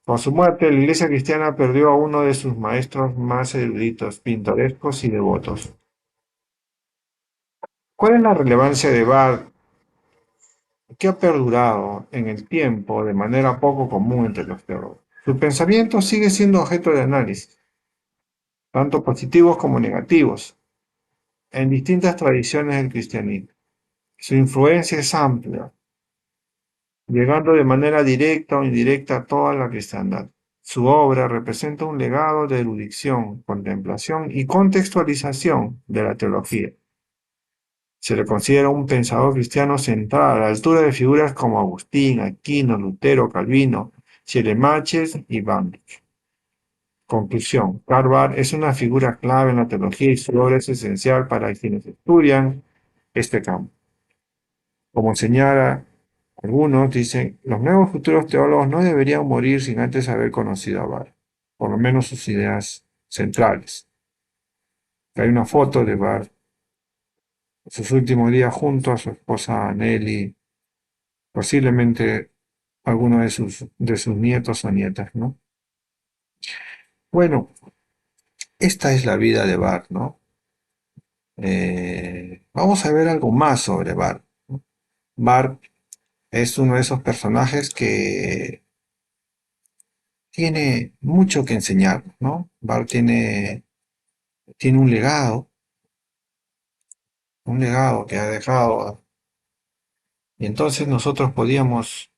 Con su muerte, la Iglesia cristiana perdió a uno de sus maestros más eruditos, pintorescos y devotos. ¿Cuál es la relevancia de Barth, que ha perdurado en el tiempo de manera poco común entre los teólogos? Su pensamiento sigue siendo objeto de análisis, tanto positivos como negativos, en distintas tradiciones del cristianismo. Su influencia es amplia, llegando de manera directa o indirecta a toda la cristiandad. Su obra representa un legado de erudición, contemplación y contextualización de la teología. Se le considera un pensador cristiano central, a la altura de figuras como Agustín, Aquino, Lutero, Calvino, Schleiermacher y Barth. Conclusión: Karl Barth es una figura clave en la teología y su obra es esencial para quienes estudian este campo. Como señala algunos, dicen, los nuevos futuros teólogos no deberían morir sin antes haber conocido a Barth, por lo menos sus ideas centrales. Hay una foto de Barth en sus últimos días junto a su esposa Nelly, posiblemente alguno de sus nietos o nietas, ¿no? Bueno, esta es la vida de Barth, ¿no? Vamos a ver algo más sobre Barth, ¿no? Barth es uno de esos personajes que tiene mucho que enseñar, ¿no? Barth tiene un legado que ha dejado, y entonces nosotros podíamos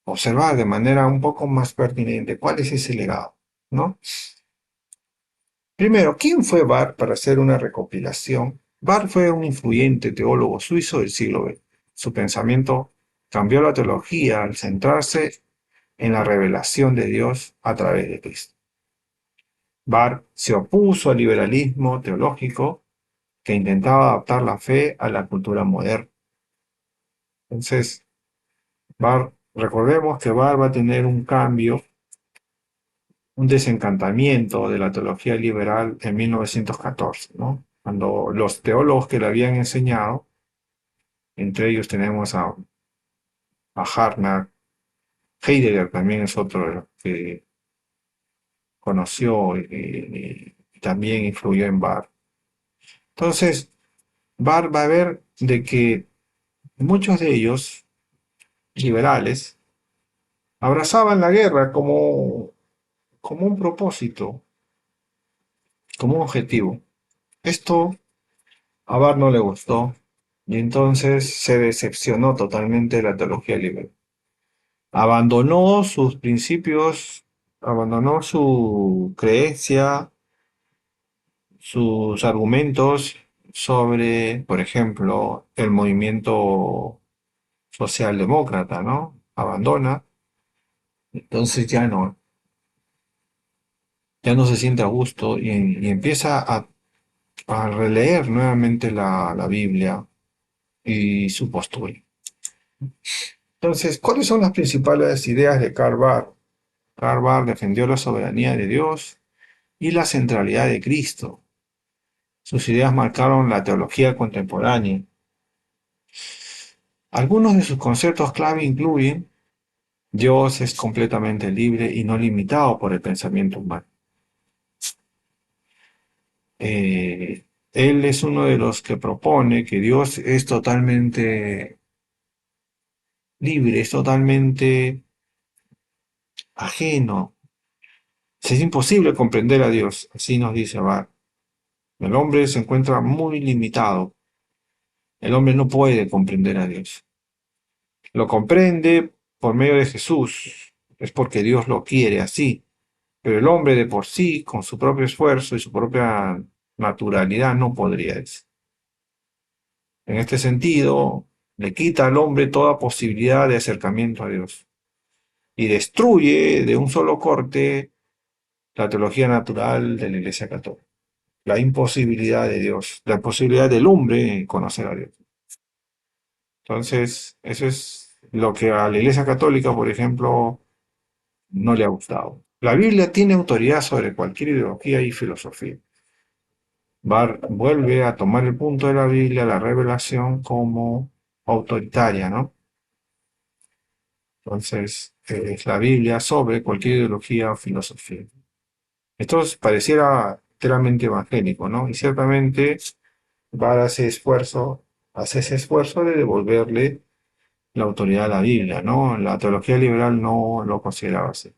observar de manera un poco más pertinente cuál es ese legado, ¿no? Primero, ¿quién fue Barth? Para hacer una recopilación, Barth fue un influyente teólogo suizo del siglo XX. Su pensamiento cambió la teología al centrarse en la revelación de Dios a través de Cristo. Barth se opuso al liberalismo teológico que intentaba adaptar la fe a la cultura moderna. Entonces, recordemos que Barth va a tener un cambio, un desencantamiento de la teología liberal en 1914, ¿no? Cuando los teólogos que le habían enseñado, entre ellos tenemos a Harnack, Heidegger también es otro de los que conoció y también influyó en Barth. Entonces, Barth va a ver de que muchos de ellos, liberales, abrazaban la guerra como un propósito, como un objetivo. Esto a Barth no le gustó y entonces se decepcionó totalmente de la teología liberal. Abandonó sus principios, abandonó su creencia, sus argumentos sobre, por ejemplo, el movimiento socialdemócrata, ¿no? Abandona, entonces ya no se siente a gusto y empieza a releer nuevamente la Biblia y su postura. Entonces, ¿cuáles son las principales ideas de Karl Barth? Karl Barth defendió la soberanía de Dios y la centralidad de Cristo. Sus ideas marcaron la teología contemporánea. Algunos de sus conceptos clave incluyen: Dios es completamente libre y no limitado por el pensamiento humano. Él es uno de los que propone que Dios es totalmente libre, es totalmente ajeno. Es imposible comprender a Dios, así nos dice Barth. El hombre se encuentra muy limitado. El hombre no puede comprender a Dios. Lo comprende por medio de Jesús. Es porque Dios lo quiere así. Pero el hombre de por sí, con su propio esfuerzo y su propia naturalidad, no podría eso. En este sentido, le quita al hombre toda posibilidad de acercamiento a Dios y destruye de un solo corte la teología natural de la Iglesia Católica. La imposibilidad de Dios, la posibilidad del hombre en conocer a Dios. Entonces, eso es lo que a la Iglesia Católica, por ejemplo, no le ha gustado. La Biblia tiene autoridad sobre cualquier ideología y filosofía. Barth vuelve a tomar el punto de la Biblia, la revelación, como autoritaria, ¿no? Entonces, es la Biblia sobre cualquier ideología o filosofía. Esto pareciera enteramente evangélico, ¿no? Y ciertamente Barr hace ese esfuerzo de devolverle la autoridad a la Biblia, ¿no? La teología liberal no lo consideraba así.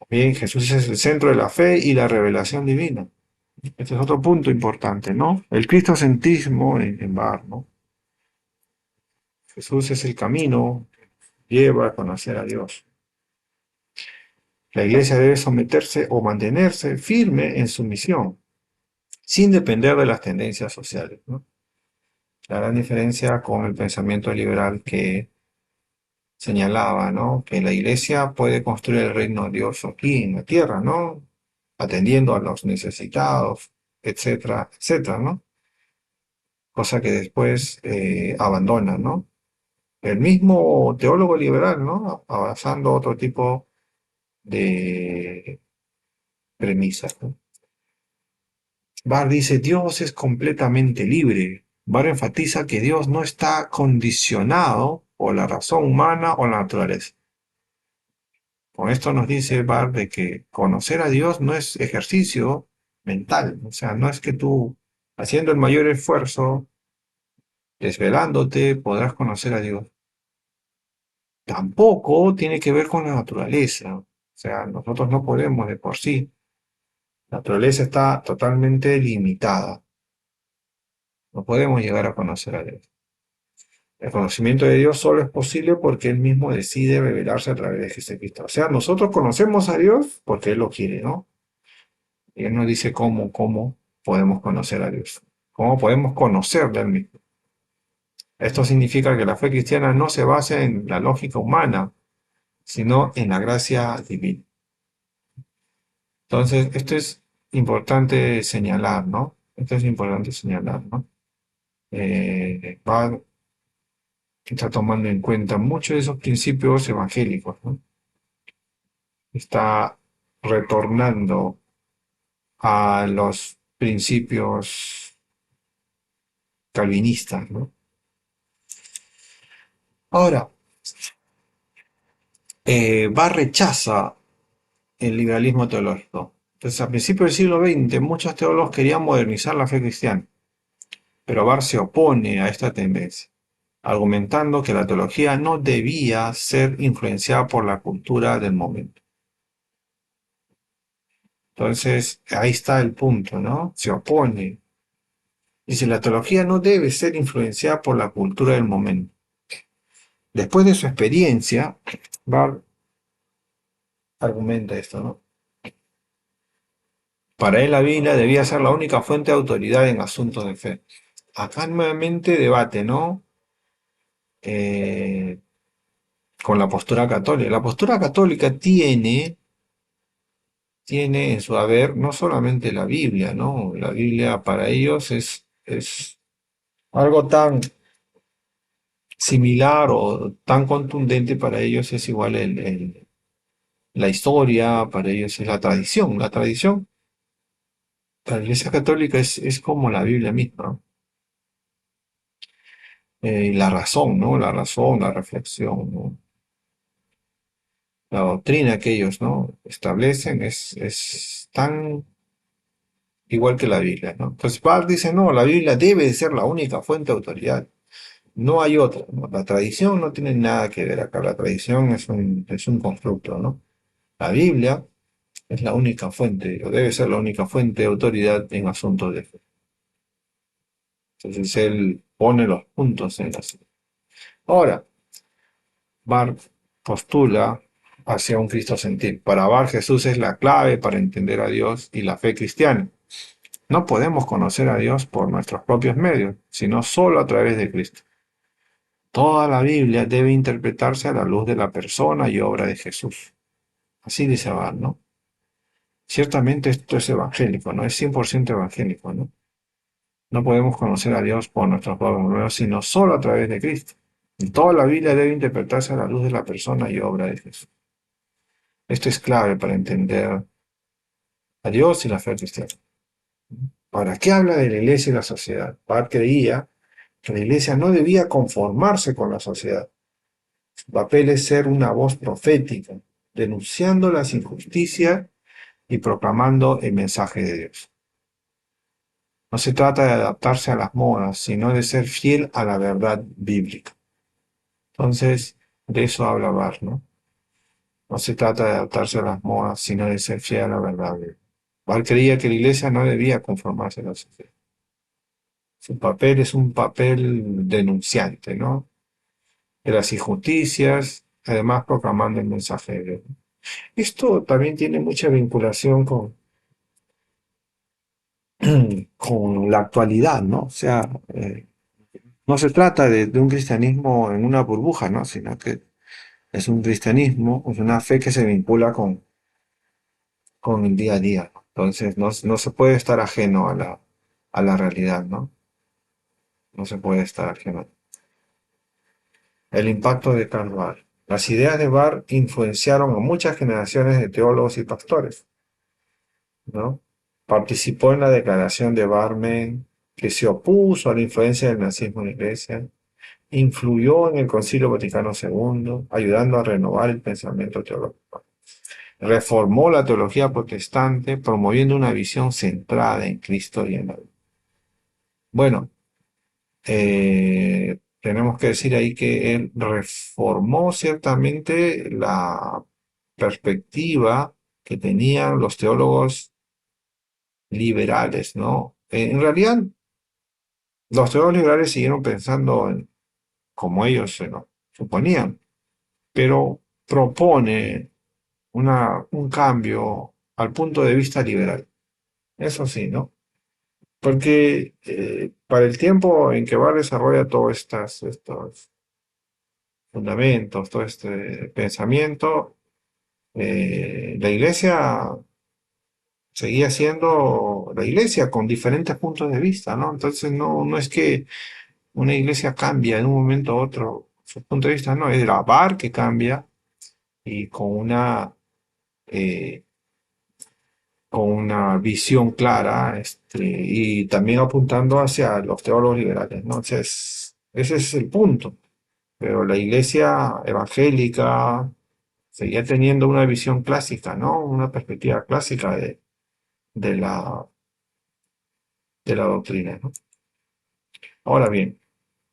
Bien, Jesús es el centro de la fe y la revelación divina. Este es otro punto importante, ¿no? El cristocentrismo en Barr, ¿no? Jesús es el camino que lleva a conocer a Dios. La iglesia debe someterse o mantenerse firme en su misión, sin depender de las tendencias sociales, ¿no? La gran diferencia con el pensamiento liberal que señalaba, ¿no? Que la iglesia puede construir el reino de Dios aquí en la tierra, ¿no? Atendiendo a los necesitados, etcétera, etcétera, ¿no? Cosa que después abandona, ¿no? El mismo teólogo liberal, ¿no? Abrazando otro tipo de premisas, ¿no? Barr dice, Dios es completamente libre. Barr enfatiza que Dios no está condicionado por la razón humana o la naturaleza. Con esto nos dice Barr de que conocer a Dios no es ejercicio mental, o sea, no es que tú, haciendo el mayor esfuerzo, desvelándote, podrás conocer a Dios. Tampoco tiene que ver con la naturaleza, o sea, nosotros no podemos de por sí. La naturaleza está totalmente limitada, no podemos llegar a conocer a Dios. El conocimiento de Dios solo es posible porque Él mismo decide revelarse a través de Jesucristo. O sea, nosotros conocemos a Dios porque Él lo quiere, ¿no? Y Él nos dice cómo podemos conocer a Dios, cómo podemos conocerle al mismo. Esto significa que la fe cristiana no se basa en la lógica humana, sino en la gracia divina. Entonces, esto es importante señalar, ¿no? Esto es importante señalar, ¿no? Va está tomando en cuenta muchos de esos principios evangélicos, ¿no? Está retornando a los principios calvinistas, ¿no? Ahora, Barr rechaza el liberalismo teológico. Entonces, a principios del siglo XX, muchos teólogos querían modernizar la fe cristiana, pero Barr se opone a esta tendencia, argumentando que la teología no debía ser influenciada por la cultura del momento. Entonces, ahí está el punto, ¿no? Se opone. Dice, la teología no debe ser influenciada por la cultura del momento. Después de su experiencia, Barr argumenta esto, ¿no? Para él la Biblia debía ser la única fuente de autoridad en asuntos de fe. Acá nuevamente debate, ¿no? Eh, con la postura católica. La postura católica tiene en su haber no solamente la Biblia, ¿no? La Biblia para ellos es algo tan similar o tan contundente para ellos es igual la historia, para ellos es la tradición. La tradición para la Iglesia Católica es como la Biblia misma, ¿no? La razón, ¿no? La razón, la reflexión, ¿no? La doctrina que ellos, ¿no? establecen es tan igual que la Biblia, ¿no? Entonces Barth dice, no, la Biblia debe de ser la única fuente de autoridad. No hay otra, ¿no? La tradición no tiene nada que ver acá. La tradición es un constructo, ¿no? La Biblia es la única fuente, o debe ser la única fuente de autoridad en asuntos de fe. Entonces él pone los puntos en la silla. Ahora, Barth postula hacia un cristocentismo. Para Barth, Jesús es la clave para entender a Dios y la fe cristiana. No podemos conocer a Dios por nuestros propios medios, sino solo a través de Cristo. Toda la Biblia debe interpretarse a la luz de la persona y obra de Jesús. Así dice Barth, ¿no? Ciertamente esto es evangélico, ¿no? Es 100% evangélico, ¿no? No podemos conocer a Dios por nuestros propios medios, sino solo a través de Cristo. Y toda la Biblia debe interpretarse a la luz de la persona y obra de Jesús. Esto es clave para entender a Dios y la fe cristiana. ¿Para qué habla de la iglesia y la sociedad? Barth creía que la iglesia no debía conformarse con la sociedad, Su papel es ser una voz profética, denunciando las injusticias y proclamando el mensaje de Dios. No se trata de adaptarse a las modas, sino de ser fiel a la verdad bíblica. Entonces, de eso habla Barr, ¿no? No se trata de adaptarse a las modas, sino de ser fiel a la verdad bíblica. Barr creía que la iglesia no debía conformarse a la sociedad. Su papel es un papel denunciante, ¿no? De las injusticias, además proclamando el mensaje de Dios. Esto también tiene mucha vinculación con la actualidad, ¿no? O sea, no se trata de un cristianismo en una burbuja, ¿no? Sino que es un cristianismo, es una fe que se vincula con el día a día. Entonces, no se puede estar ajeno a la realidad, ¿no? No se puede estar ajeno. El impacto de Karl Barth. Las ideas de Barth influenciaron a muchas generaciones de teólogos y pastores, ¿no? Participó en la declaración de Barmen, que se opuso a la influencia del nazismo en la iglesia. Influyó en el Concilio Vaticano II, ayudando a renovar el pensamiento teológico. Reformó la teología protestante, promoviendo una visión centrada en Cristo y en la vida. Bueno, tenemos que decir ahí que él reformó ciertamente la perspectiva que tenían los teólogos liberales, ¿no? En realidad, los teólogos liberales siguieron pensando como ellos se lo suponían, pero propone un cambio al punto de vista liberal. Eso sí, ¿no? Porque para el tiempo en que va a desarrollar todos estos fundamentos, todo este pensamiento, la iglesia seguía siendo la iglesia con diferentes puntos de vista, ¿no? Entonces no es que una iglesia cambia de un momento a otro su punto de vista, no, es la VAR que cambia y eh, con una visión clara y también apuntando hacia los teólogos liberales, ¿no? Entonces, ese es el punto. Pero la iglesia evangélica seguía teniendo una visión clásica, ¿no? Una perspectiva clásica de la, de la doctrina, ¿no? Ahora bien,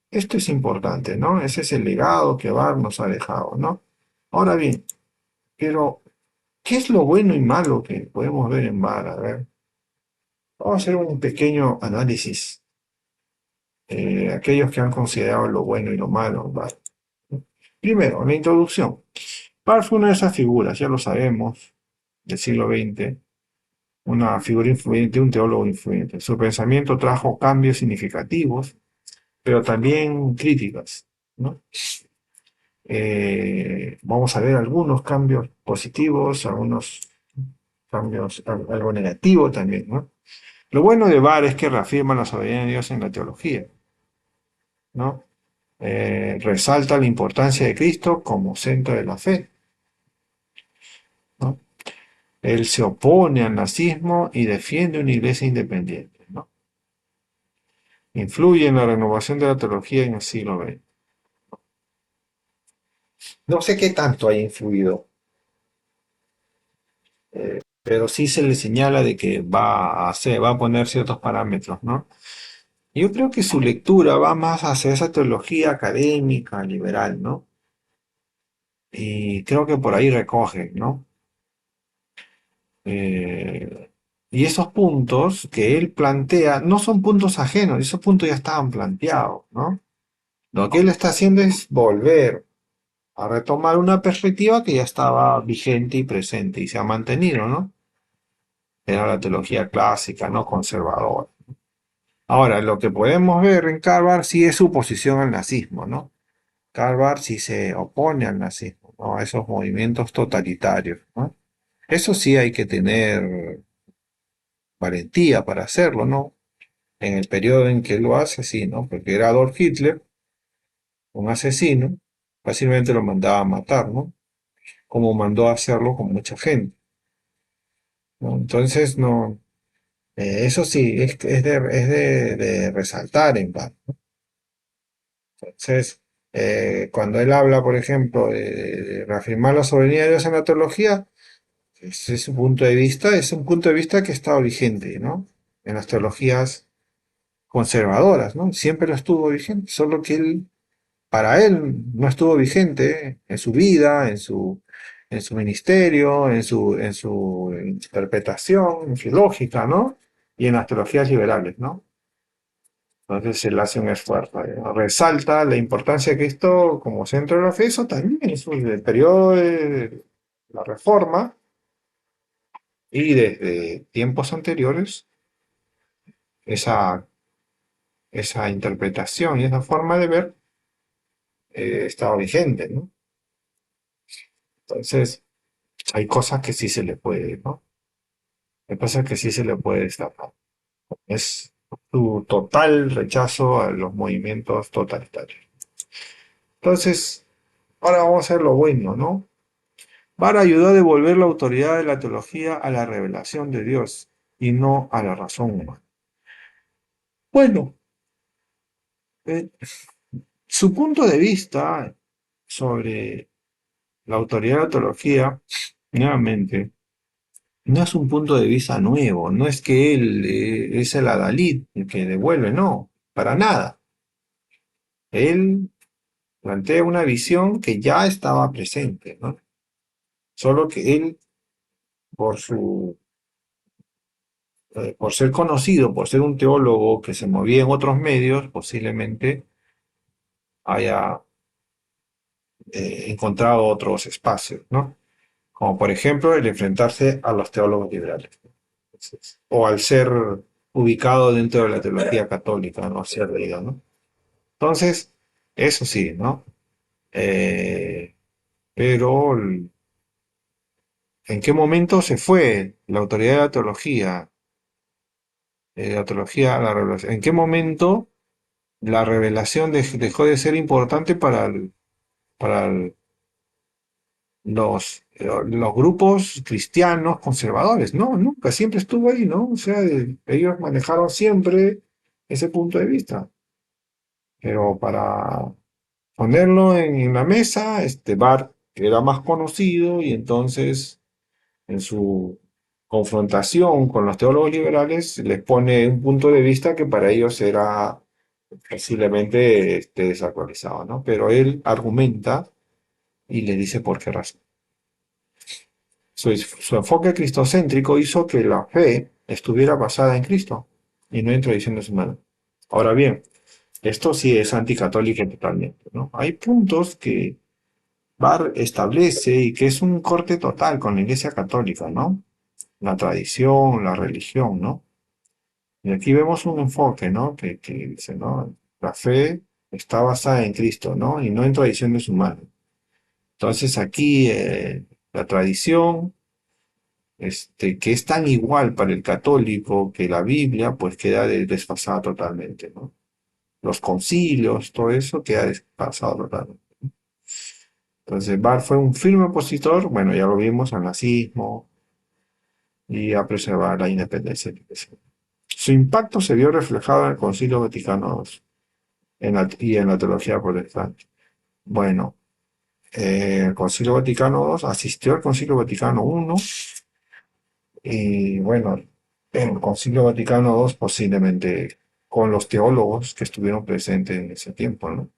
esto es importante, ¿no? Ese es el legado que Barr nos ha dejado, ¿no? Ahora bien, pero, ¿qué es lo bueno y malo que podemos ver en Barr? A ver, vamos a hacer un pequeño análisis. Aquellos que han considerado lo bueno y lo malo en Barr. Primero, la introducción. Barr fue una de esas figuras, ya lo sabemos, del siglo XX, una figura influyente, un teólogo influyente. Su pensamiento trajo cambios significativos, pero también críticas, ¿no? Vamos a ver algunos cambios positivos, algunos cambios, algo negativo también, ¿no? Lo bueno de Barr es que reafirma la soberanía de Dios en la teología, ¿no? Resalta la importancia de Cristo como centro de la fe, ¿no? Él se opone al nazismo y defiende una iglesia independiente, ¿no? Influye en la renovación de la teología en el siglo XX. No sé qué tanto haya influido, pero sí se le señala de que va a poner ciertos parámetros, ¿no? Yo creo que su lectura va más hacia esa teología académica, liberal, ¿no? Y creo que por ahí recoge, ¿no? Eh, y esos puntos que él plantea no son puntos ajenos, esos puntos ya estaban planteados, ¿no? Lo que él está haciendo es volver a retomar una perspectiva que ya estaba vigente y presente y se ha mantenido, ¿no? Era la teología clásica, no conservadora. Ahora, lo que podemos ver en Carvar sí es su posición al nazismo, ¿no? Carvar sí se opone al nazismo, ¿no? A esos movimientos totalitarios, ¿no? Eso sí hay que tener valentía para hacerlo, ¿no? En el periodo en que lo hace, sí, ¿no? Porque era Adolf Hitler, un asesino, fácilmente lo mandaba a matar, ¿no? Como mandó a hacerlo con mucha gente, ¿no? Entonces, no, eso sí, es de resaltar en parte. Entonces, Cuando él habla, por ejemplo, de reafirmar la soberanía de Dios en la teología, ese es su punto de vista, es un punto de vista que estaba vigente, ¿no? En las teologías conservadoras, ¿no? Siempre lo estuvo vigente, solo que él, para él, no estuvo vigente en su vida, en su ministerio, en su interpretación, en su lógica, ¿no? Y en las teologías liberales, ¿no? Entonces él hace un esfuerzo, resalta la importancia que esto, como centro de la fe, eso también es el periodo de la Reforma y desde tiempos anteriores, esa, esa interpretación y esa forma de ver estaba vigente, ¿no? Entonces, hay cosas que sí se le puede, ¿no? Hay cosas que sí se le puede destapar. Es su total rechazo a los movimientos totalitarios. Entonces, ahora vamos a ver lo bueno, ¿no? Barr ayudó a devolver la autoridad de la teología a la revelación de Dios y no a la razón humana. Bueno, eh, su punto de vista sobre la autoridad de la teología, nuevamente, no es un punto de vista nuevo, no es que él es el adalid el que devuelve, no, para nada. Él plantea una visión que ya estaba presente, ¿no? Solo que él, por su por ser conocido, por ser un teólogo que se movía en otros medios, posiblemente haya encontrado otros espacios, ¿no? Como por ejemplo el enfrentarse a los teólogos liberales. Entonces, o al ser ubicado dentro de la teología católica, ¿no? Ser leído, ¿no? Entonces, eso sí, ¿no? Eh, pero, ¿en qué momento se fue la autoridad de la teología a la revelación? ¿En qué momento la revelación dejó de ser importante para los grupos cristianos conservadores? No, nunca, siempre estuvo ahí, ¿no? O sea, ellos manejaron siempre ese punto de vista. Pero para ponerlo en la mesa, este Barth era más conocido y entonces en su confrontación con los teólogos liberales les pone un punto de vista que para ellos era posiblemente desactualizado, ¿no? Pero él argumenta y le dice por qué razón. Su enfoque cristocéntrico hizo que la fe estuviera basada en Cristo y no en tradiciones humanas. Ahora bien, esto sí es anticatólico totalmente, ¿no? Hay puntos que Barr establece y que es un corte total con la Iglesia Católica, ¿no? La tradición, la religión, ¿no? Y aquí vemos un enfoque, ¿no? Que dice, ¿no? La fe está basada en Cristo, ¿no? Y no en tradiciones humanas. Entonces aquí la tradición, que es tan igual para el católico que la Biblia, pues queda desfasada totalmente, ¿no? Los concilios, todo eso queda desfasado totalmente. Entonces Barth fue un firme opositor, bueno, ya lo vimos, al nazismo y a preservar la independencia de la Iglesia. Su impacto se vio reflejado en el Concilio Vaticano II y en la teología protestante. Bueno, el Concilio Vaticano II asistió al Concilio Vaticano I y bueno, en el Concilio Vaticano II posiblemente con los teólogos que estuvieron presentes en ese tiempo, ¿no?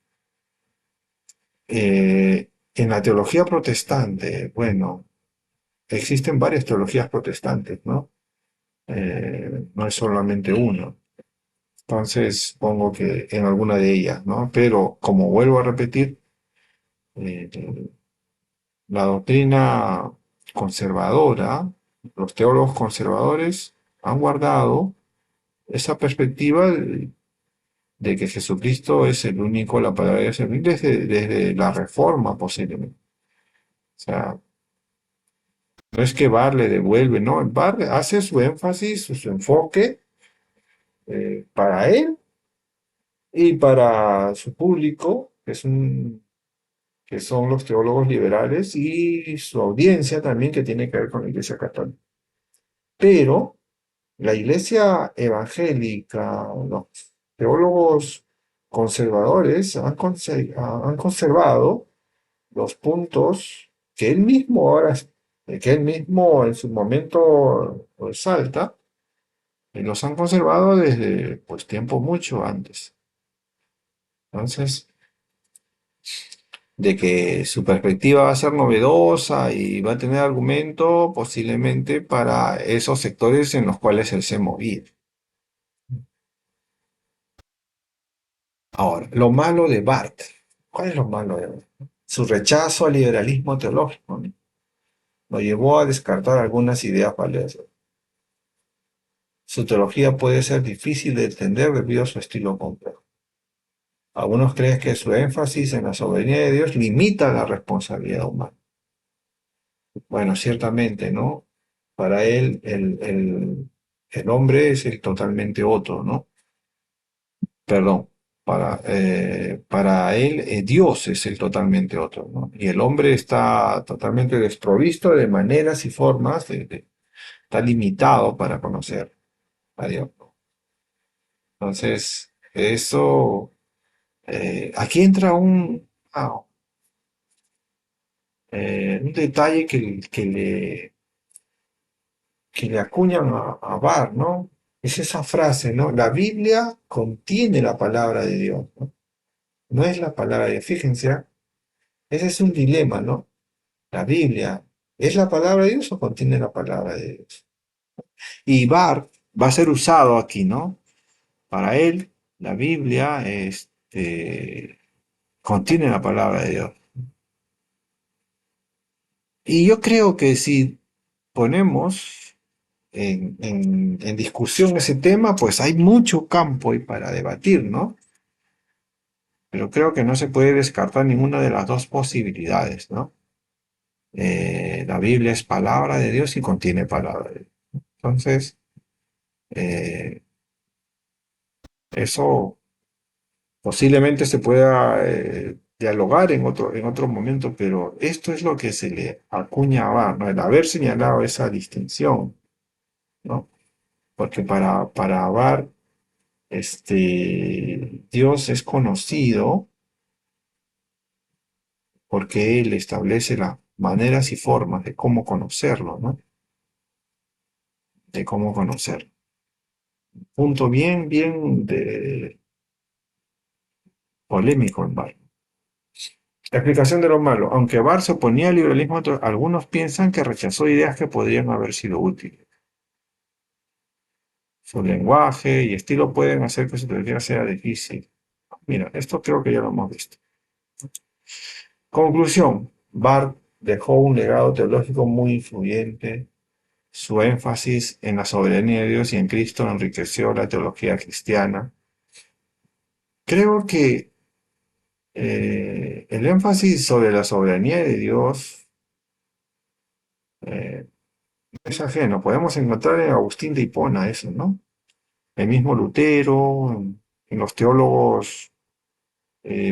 En la teología protestante, bueno, existen varias teologías protestantes, ¿no? No es solamente uno. Entonces, supongo que en alguna de ellas, ¿no? Pero, como vuelvo a repetir, eh, la doctrina conservadora, los teólogos conservadores han guardado esa perspectiva de que Jesucristo es el único, la palabra de Dios es el único, desde la Reforma posiblemente. O sea, no es que Barr le devuelve, no, Barr hace su énfasis, su enfoque para él y para su público, que son los teólogos liberales, y su audiencia también que tiene que ver con la Iglesia Católica. Pero la Iglesia evangélica, los teólogos conservadores han conservado los puntos que él mismo ahora, que él mismo en su momento resalta, y los han conservado desde pues tiempo mucho antes. Entonces, de que su perspectiva va a ser novedosa y va a tener argumento posiblemente para esos sectores en los cuales él se movía. Ahora, lo malo de Barth. ¿Cuál es lo malo de Barth? Su rechazo al liberalismo teológico, ¿no? Lo llevó a descartar algunas ideas valiosas. Su teología puede ser difícil de entender debido a su estilo complejo. Algunos creen que su énfasis en la soberanía de Dios limita la responsabilidad humana. Bueno, ciertamente, ¿no? Para él, el hombre es el totalmente otro, ¿no? Perdón, para él, Dios es el totalmente otro, ¿no? Y el hombre está totalmente desprovisto de maneras y formas, está limitado para conocer a Dios, ¿no? Entonces, eso, aquí entra un detalle que le acuñan a Barr, ¿no? Es esa frase, ¿no? La Biblia contiene la palabra de Dios, ¿no? No es la palabra de Dios. Fíjense, ¿ah? Ese es un dilema, ¿no? La Biblia, ¿es la palabra de Dios o contiene la palabra de Dios? Y Barr va a ser usado aquí, ¿no? Para él, la Biblia contiene la palabra de Dios. Y yo creo que si ponemos en discusión ese tema, pues hay mucho campo ahí para debatir, ¿no? Pero creo que no se puede descartar ninguna de las dos posibilidades, ¿no? La Biblia es palabra de Dios y contiene palabra de Dios. Entonces, eh, eso posiblemente se pueda dialogar en otro momento, pero esto es lo que se le acuña a Barr, ¿no? El haber señalado esa distinción, ¿no? Porque para Barr, Dios es conocido porque Él establece las maneras y formas de cómo conocerlo, ¿no? De cómo conocerlo. Punto bien, bien polémico en Barr. La explicación de lo malo. Aunque Barr se oponía al liberalismo, algunos piensan que rechazó ideas que podrían haber sido útiles. Su lenguaje y estilo pueden hacer que su teoría sea difícil. Mira, esto creo que ya lo hemos visto. Conclusión. Barr dejó un legado teológico muy influyente. Su énfasis en la soberanía de Dios y en Cristo enriqueció la teología cristiana. Creo que el énfasis sobre la soberanía de Dios eh, es ajeno. Podemos encontrar en Agustín de Hipona eso, ¿no? El mismo Lutero, en los teólogos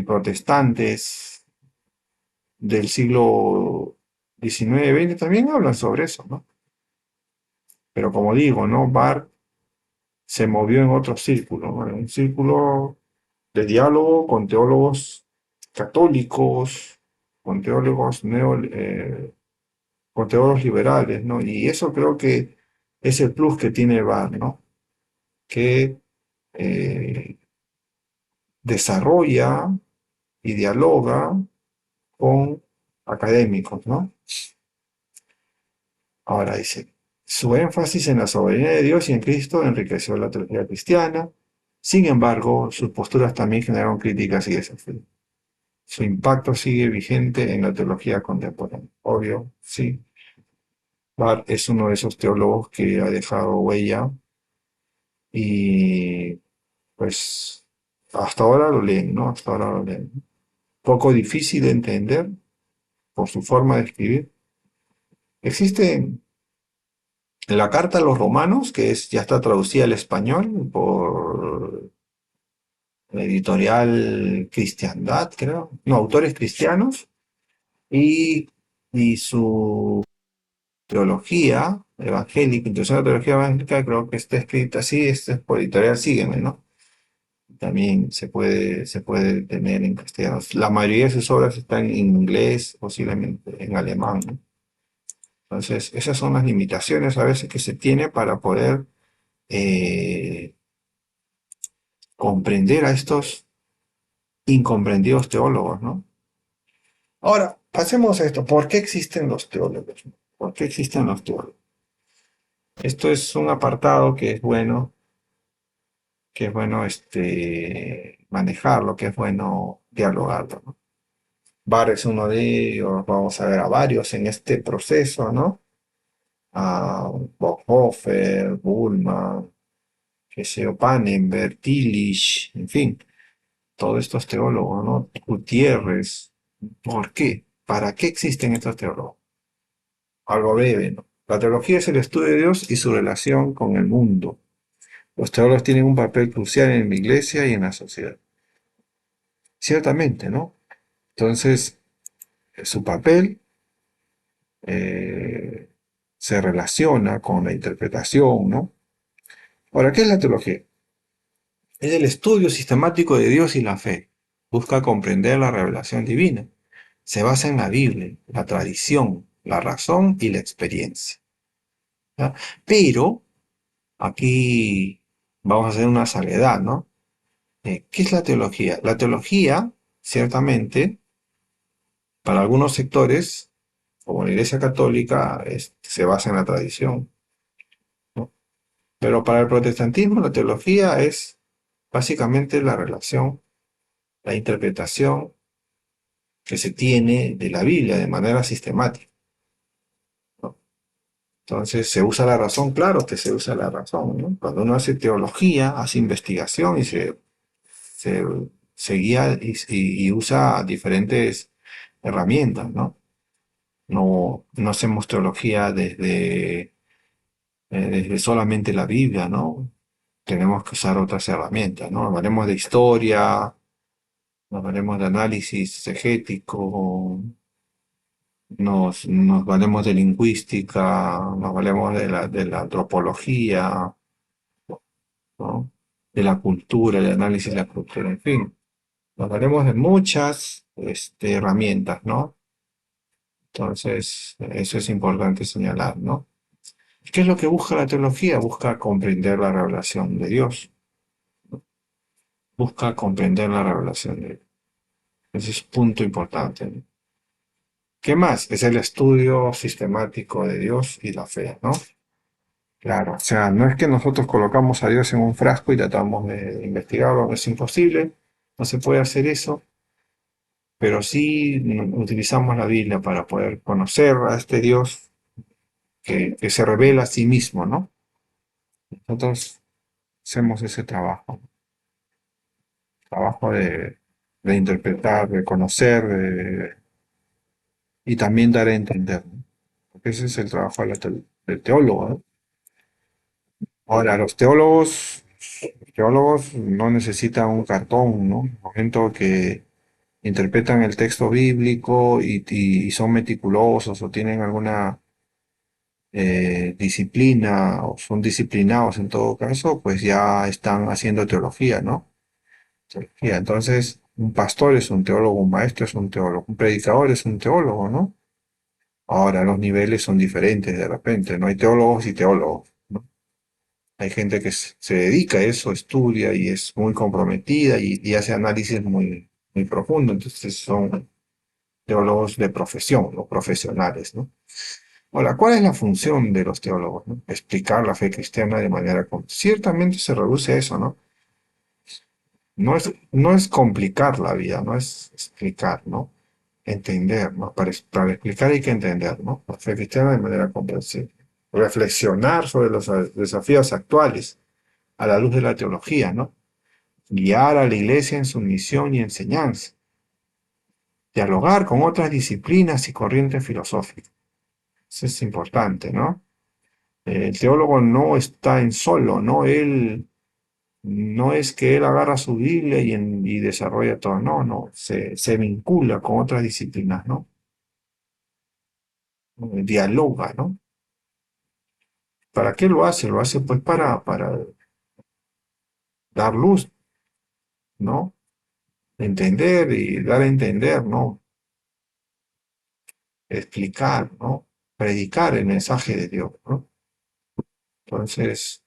protestantes del siglo XIX-XX también hablan sobre eso, ¿no? Pero como digo, ¿no? Barth se movió en otro círculo, ¿no? En un círculo de diálogo con teólogos católicos, con teólogos con teólogos liberales, ¿no? Y eso creo que es el plus que tiene Barth, ¿no? Que eh, desarrolla y dialoga con académicos, ¿no? Ahora dice, su énfasis en la soberanía de Dios y en Cristo enriqueció la teología cristiana. Sin embargo, sus posturas también generaron críticas y desafíos. Su impacto sigue vigente en la teología contemporánea. Obvio, sí. Barth es uno de esos teólogos que ha dejado huella y pues hasta ahora lo leen, ¿no? Hasta ahora lo leen. Poco difícil de entender por su forma de escribir. Existe la carta a los romanos, que ya está traducida al español por la editorial Cristiandad, creo. No, autores cristianos. Y, y su teología evangélica, introducción a la teología evangélica, creo que está escrita así, es por editorial Sígueme, ¿no? también se puede tener en castellano. La mayoría de sus obras están en inglés, posiblemente en alemán, ¿no? Entonces, esas son las limitaciones a veces que se tiene para poder eh, comprender a estos incomprendidos teólogos, ¿no? Ahora, pasemos a esto. ¿Por qué existen los teólogos? ¿Por qué existen los teólogos? Esto es un apartado que es bueno manejarlo, que es bueno dialogarlo, ¿no? Barr es uno de ellos, vamos a ver a varios en este proceso, ¿no? A Bonhoeffer, Bullmann, que sé yo, Pannenberg, Tillich, en fin, todos estos teólogos, ¿no? Gutiérrez. ¿Por qué? ¿Para qué existen estos teólogos? Algo breve, ¿no? La teología es el estudio de Dios y su relación con el mundo. Los teólogos tienen un papel crucial en la iglesia y en la sociedad. Ciertamente, ¿no? Entonces, su papel eh, se relaciona con la interpretación, ¿no? Ahora, ¿qué es la teología? Es el estudio sistemático de Dios y la fe. Busca comprender la revelación divina. Se basa en la Biblia, la tradición, la razón y la experiencia, ¿ya? Pero aquí vamos a hacer una salvedad, ¿no? ¿Qué es la teología? La teología, ciertamente, para algunos sectores, como la Iglesia Católica, se basa en la tradición, ¿no? Pero para el protestantismo, la teología es básicamente la relación, la interpretación que se tiene de la Biblia de manera sistemática, ¿no? Entonces, ¿se usa la razón? Claro que se usa la razón, ¿no? Cuando uno hace teología, hace investigación y se, se guía y usa diferentes herramientas, ¿no? No hacemos teología desde solamente la Biblia, ¿no? Tenemos que usar otras herramientas, ¿no? Hablaremos de historia, hablaremos de análisis exegético, nos valemos de lingüística, nos valemos de la antropología, ¿no? De la cultura, el análisis de la cultura, en fin. Nos valemos de muchas herramientas, ¿no? Entonces, eso es importante señalar, ¿no? ¿Qué es lo que busca la teología? Busca comprender la revelación de Dios. Busca comprender la revelación de Dios. Ese es un punto importante, ¿no? ¿Qué más? Es el estudio sistemático de Dios y la fe, ¿no? Claro, o sea, no es que nosotros colocamos a Dios en un frasco y tratamos de investigarlo, es imposible, no se puede hacer eso, pero sí utilizamos la Biblia para poder conocer a este Dios que se revela a sí mismo, ¿no? Nosotros hacemos ese trabajo de interpretar, de conocer y también dar a entender, ¿no? Porque ese es el trabajo del teólogo, ¿no? Ahora, los teólogos no necesitan un cartón, ¿no? En el momento que interpretan el texto bíblico y son meticulosos o tienen alguna disciplina o son disciplinados en todo caso, pues ya están haciendo teología, ¿no? Teología. Entonces, un pastor es un teólogo, un maestro es un teólogo, un predicador es un teólogo, ¿no? Ahora, los niveles son diferentes de repente, no hay teólogos y teólogos, ¿no? Hay gente que se dedica a eso, estudia y es muy comprometida y hace análisis muy profundo, entonces son teólogos de profesión, los profesionales, ¿no? Ahora, ¿cuál es la función de los teólogos, ¿no? Explicar la fe cristiana de manera... Ciertamente se reduce a eso, ¿no? No es complicar la vida, no es explicar, ¿no? Entender, ¿no? Para explicar hay que entender, ¿no? La fe cristiana de manera comprensible. Reflexionar sobre los desafíos actuales a la luz de la teología, ¿no? Guiar a la iglesia en su misión y enseñanza. Dialogar con otras disciplinas y corrientes filosóficas. Eso es importante, ¿no? El teólogo no está en solo, ¿no? Él no es que él agarra su Biblia y desarrolla todo, no, se vincula con otras disciplinas, ¿no? Dialoga, ¿no? ¿Para qué lo hace? Lo hace pues para dar luz, ¿no? Entender y dar a entender, ¿no? Explicar, ¿no? Predicar el mensaje de Dios, ¿no? Entonces,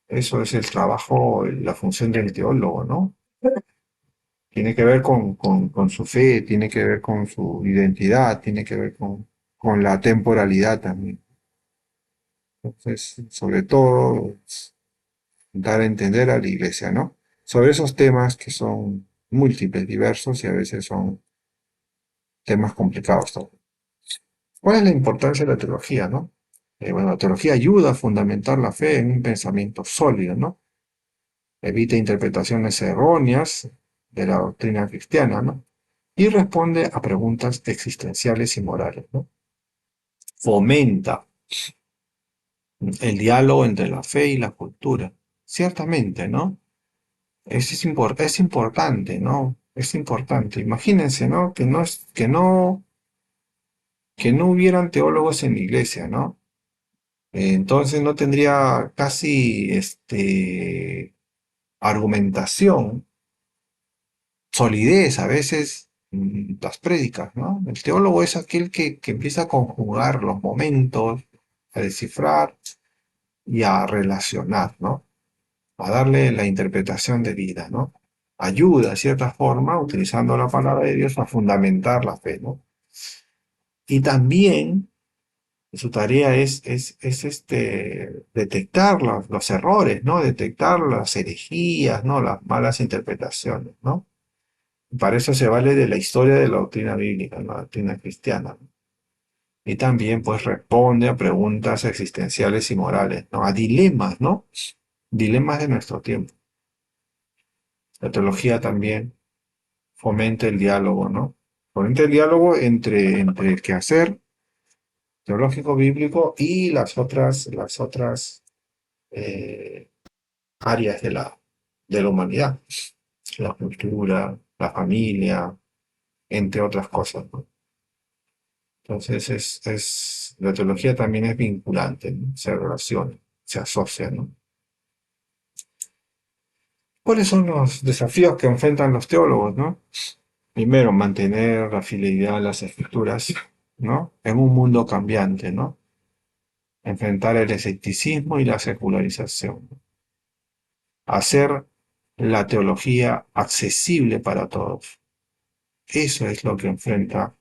eso es el trabajo, la función del teólogo, ¿no? Tiene que ver con su fe, tiene que ver con su identidad, tiene que ver con la temporalidad también. Entonces, sobre todo, dar a entender a la iglesia, ¿no? Sobre esos temas que son múltiples, diversos y a veces son temas complicados también. ¿Cuál es la importancia de la teología, no? Bueno, la teología ayuda a fundamentar la fe en un pensamiento sólido, ¿no? Evita interpretaciones erróneas de la doctrina cristiana, ¿no? Y responde a preguntas existenciales y morales, ¿no? Fomenta el diálogo entre la fe y la cultura. Ciertamente, ¿no? Es importante, ¿no? Es importante. Imagínense, ¿no? Que no hubieran teólogos en la iglesia, ¿no? Entonces no tendría casi argumentación, solidez a veces las prédicas, ¿no? El teólogo es aquel que empieza a conjugar los momentos, a descifrar y a relacionar, ¿no? A darle la interpretación de vida, ¿no? Ayuda, de cierta forma, utilizando la palabra de Dios, a fundamentar la fe, ¿no? Y también su tarea es detectar los errores, ¿no? Detectar las herejías, ¿no? Las malas interpretaciones, ¿no? Para eso se vale de la historia de la doctrina bíblica, la doctrina cristiana, ¿no? Y también, pues, responde a preguntas existenciales y morales, ¿no? A dilemas, ¿no? Dilemas de nuestro tiempo. La teología también fomenta el diálogo, ¿no? Fomenta el diálogo entre el quehacer teológico bíblico y las otras eh, áreas de la humanidad, la cultura, la familia, entre otras cosas, ¿no? Entonces la teología también es vinculante, ¿no? Se relaciona, se asocia, ¿no? ¿Cuáles son los desafíos que enfrentan los teólogos, no? Primero, mantener la fidelidad a las escrituras, ¿no? En un mundo cambiante, ¿no? Enfrentar el escepticismo y la secularización. Hacer la teología accesible para todos. Eso es lo que enfrenta,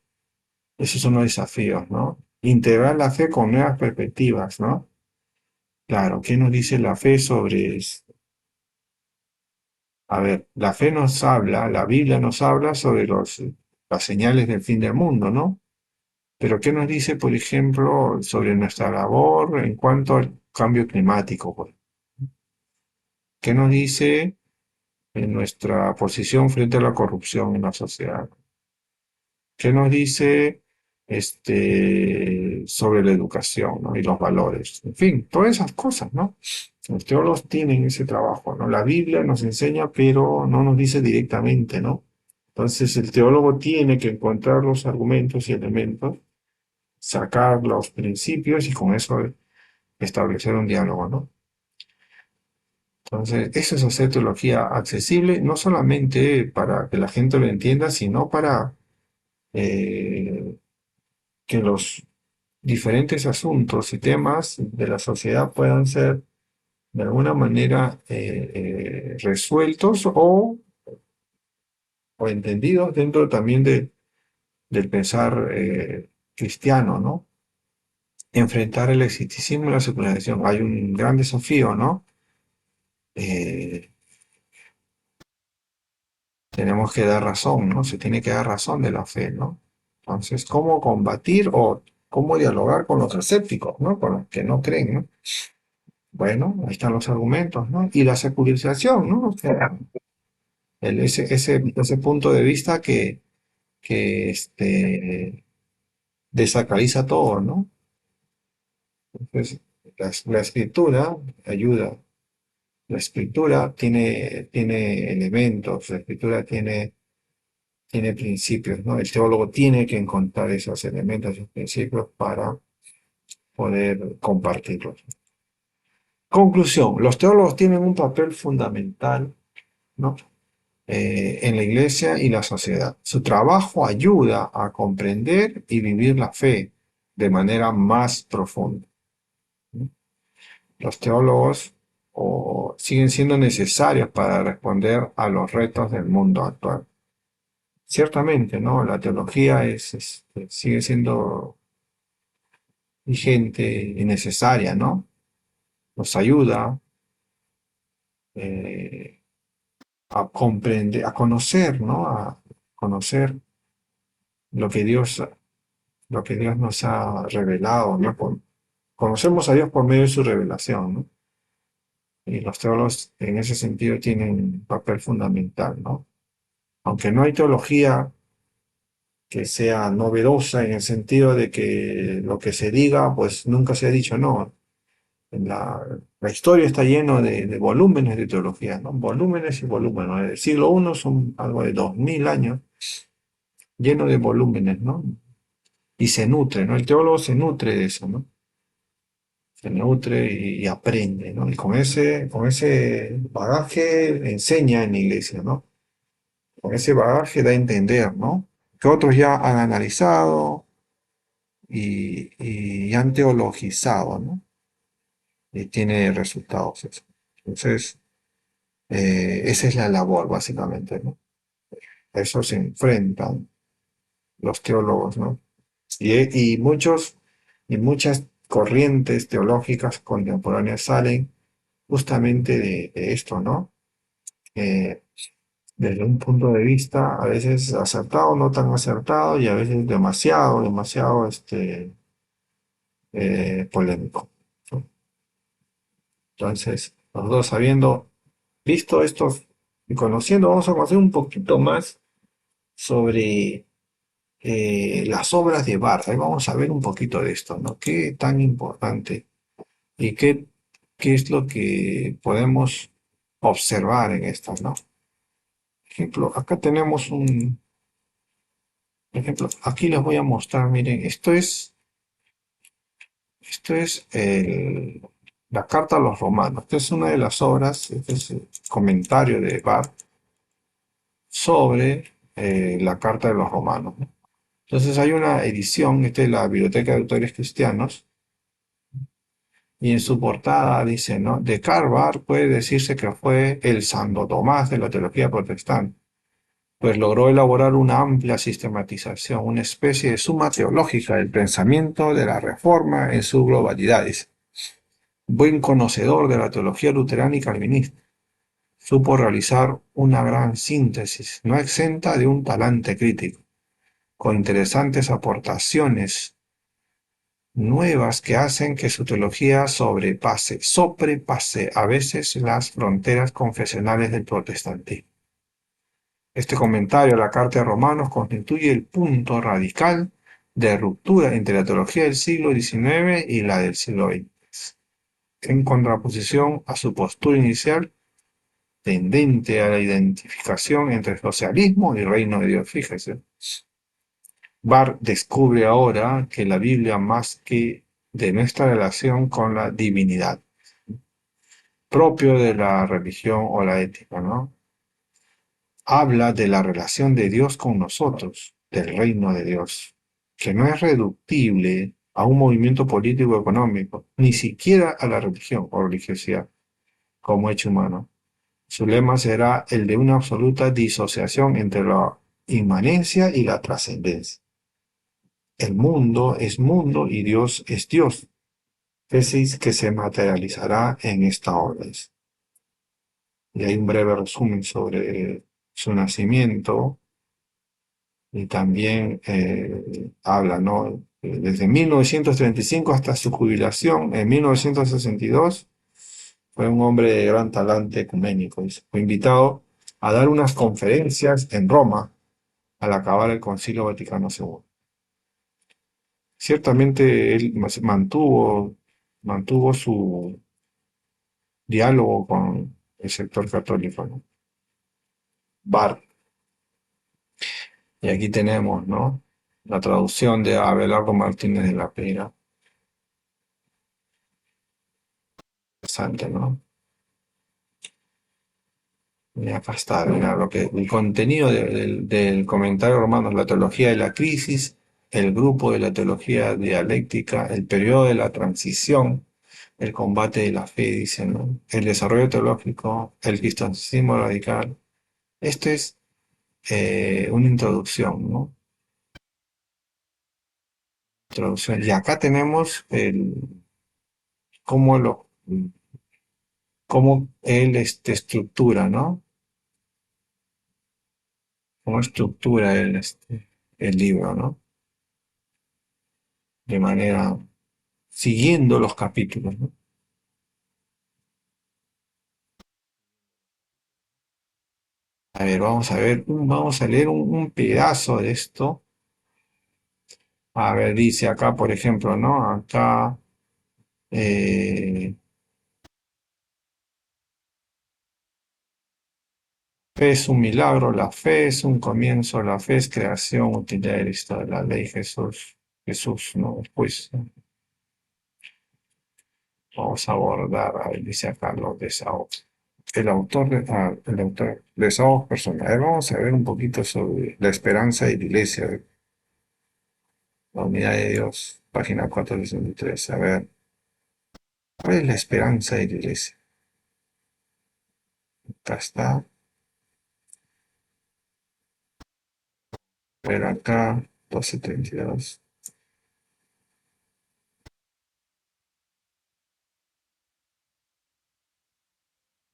esos son los desafíos, ¿no? Integrar la fe con nuevas perspectivas, ¿no? Claro, ¿qué nos dice la fe sobre esto? A ver, la fe nos habla, la Biblia nos habla sobre las señales del fin del mundo, ¿no? Pero ¿qué nos dice, por ejemplo, sobre nuestra labor en cuanto al cambio climático, pues? ¿Qué nos dice en nuestra posición frente a la corrupción en la sociedad? ¿Qué nos dice sobre la educación, ¿no? Y los valores? En fin, todas esas cosas, ¿no? Los teólogos tienen ese trabajo, ¿no? La Biblia nos enseña, pero no nos dice directamente, ¿no? Entonces el teólogo tiene que encontrar los argumentos y elementos, sacar los principios y con eso establecer un diálogo, ¿no? Entonces, eso es hacer teología accesible, no solamente para que la gente lo entienda, sino para eh, que los diferentes asuntos y temas de la sociedad puedan ser de alguna manera resueltos o entendidos dentro también del pensar cristiano, ¿no? Enfrentar el escepticismo y la secularización. Hay un gran desafío, ¿no? Eh, tenemos que dar razón, ¿no? Se tiene que dar razón de la fe, ¿no? Entonces, ¿cómo combatir o cómo dialogar con los escépticos, ¿no? Con los que no creen, ¿no? Bueno, ahí están los argumentos, ¿no? Y la secularización, ¿no? O sea, ese punto de vista que desacraliza todo, ¿no? Entonces, la escritura ayuda. La escritura tiene elementos, la escritura tiene principios, ¿no? El teólogo tiene que encontrar esos elementos, esos principios para poder compartirlos. Conclusión, los teólogos tienen un papel fundamental, ¿no? en la iglesia y la sociedad. Su trabajo ayuda a comprender y vivir la fe de manera más profunda. Los teólogos siguen siendo necesarios para responder a los retos del mundo actual. Ciertamente, ¿no? La teología sigue siendo vigente y necesaria, ¿no? Nos ayuda eh, a comprender, a conocer, ¿no? A conocer lo que Dios, lo que Dios nos ha revelado, ¿no? Conocemos a Dios por medio de su revelación, ¿no? Y los teólogos en ese sentido tienen un papel fundamental, ¿no? Aunque no hay teología que sea novedosa en el sentido de que lo que se diga, pues nunca se ha dicho, no. La historia está llena de volúmenes de teología, ¿no? Volúmenes y volúmenes, ¿no? El siglo I son algo de 2000 años, lleno de volúmenes, ¿no? Y se nutre, ¿no? El teólogo se nutre de eso, ¿no? Se nutre y aprende, ¿no? Y con ese bagaje enseña en la iglesia, ¿no? Con ese bagaje da a entender, ¿no? Que otros ya han analizado y han teologizado, ¿no? Y tiene resultados eso. Entonces, esa es la labor, básicamente, ¿no? A eso se enfrentan los teólogos, ¿no? Y muchas corrientes teológicas contemporáneas salen justamente de esto, ¿no? Eh, Desde un punto de vista a veces acertado, no tan acertado, y a veces demasiado polémico, ¿no? Entonces, los dos habiendo visto esto y conociendo, vamos a conocer un poquito más sobre las obras de Barthes. Ahí vamos a ver un poquito de esto, ¿no? Qué tan importante y qué es lo que podemos observar en estas, ¿no? Por ejemplo, acá tenemos por ejemplo, aquí les voy a mostrar, miren, esto es la carta a los romanos. Esta es una de las obras, este es el comentario de Barthes sobre la carta de los romanos, ¿no? Entonces hay una edición, esta es la Biblioteca de Autores Cristianos, y en su portada dice, ¿no? De Karl Barth puede decirse que fue el Santo Tomás de la teología protestante, pues logró elaborar una amplia sistematización, una especie de suma teológica del pensamiento de la Reforma en su globalidad. Dice. Buen conocedor de la teología luterana y calvinista, supo realizar una gran síntesis, no exenta de un talante crítico, con interesantes aportaciones nuevas que hacen que su teología sobrepase a veces las fronteras confesionales del protestantismo. Este comentario a la Carta de Romanos constituye el punto radical de ruptura entre la teología del siglo XIX y la del siglo XX, en contraposición a su postura inicial tendente a la identificación entre socialismo y reino de Dios. Fíjese. Barth descubre ahora que la Biblia, más que de nuestra relación con la divinidad, propio de la religión o la ética, ¿no? Habla de la relación de Dios con nosotros, del reino de Dios, que no es reductible a un movimiento político o económico, ni siquiera a la religión o religiosidad como hecho humano. Su lema será el de una absoluta disociación entre la inmanencia y la trascendencia. El mundo y Dios es Dios, tesis que se materializará en esta obra. Y hay un breve resumen sobre su nacimiento y también habla, ¿no? Desde 1935 hasta su jubilación en 1962 fue un hombre de gran talante ecuménico. Fue invitado a dar unas conferencias en Roma al acabar el Concilio Vaticano II. Ciertamente él mantuvo su diálogo con el sector católico, ¿no? Barth. Y aquí tenemos, ¿no? La traducción de Abelardo Martínez de la Pera. Interesante, ¿no? Y acá está, mira, el contenido del comentario romano, la teología de la crisis, el grupo de la teología dialéctica, el periodo de la transición, el combate de la fe, dice, ¿no? El desarrollo teológico, el cristianismo radical. Esto es una introducción, ¿no? Introducción. Y acá tenemos cómo, cómo él estructura, ¿no? Cómo estructura el libro, ¿no? De manera, siguiendo los capítulos, ¿no? A ver, vamos a ver, vamos a leer un pedazo de esto. A ver, dice acá, por ejemplo, ¿no? Acá, eh, fe es un milagro, la fe es un comienzo, la fe es creación, utilidad de de la ley, Jesús, ¿no? Después vamos a abordar, a ver, dice acá los desahogos. El autor, desahogos personales. Vamos a ver un poquito sobre la esperanza de la iglesia, la unidad de Dios, página 463. A ver, ¿cuál es la esperanza de la iglesia? Acá está. A ver, acá, 1232.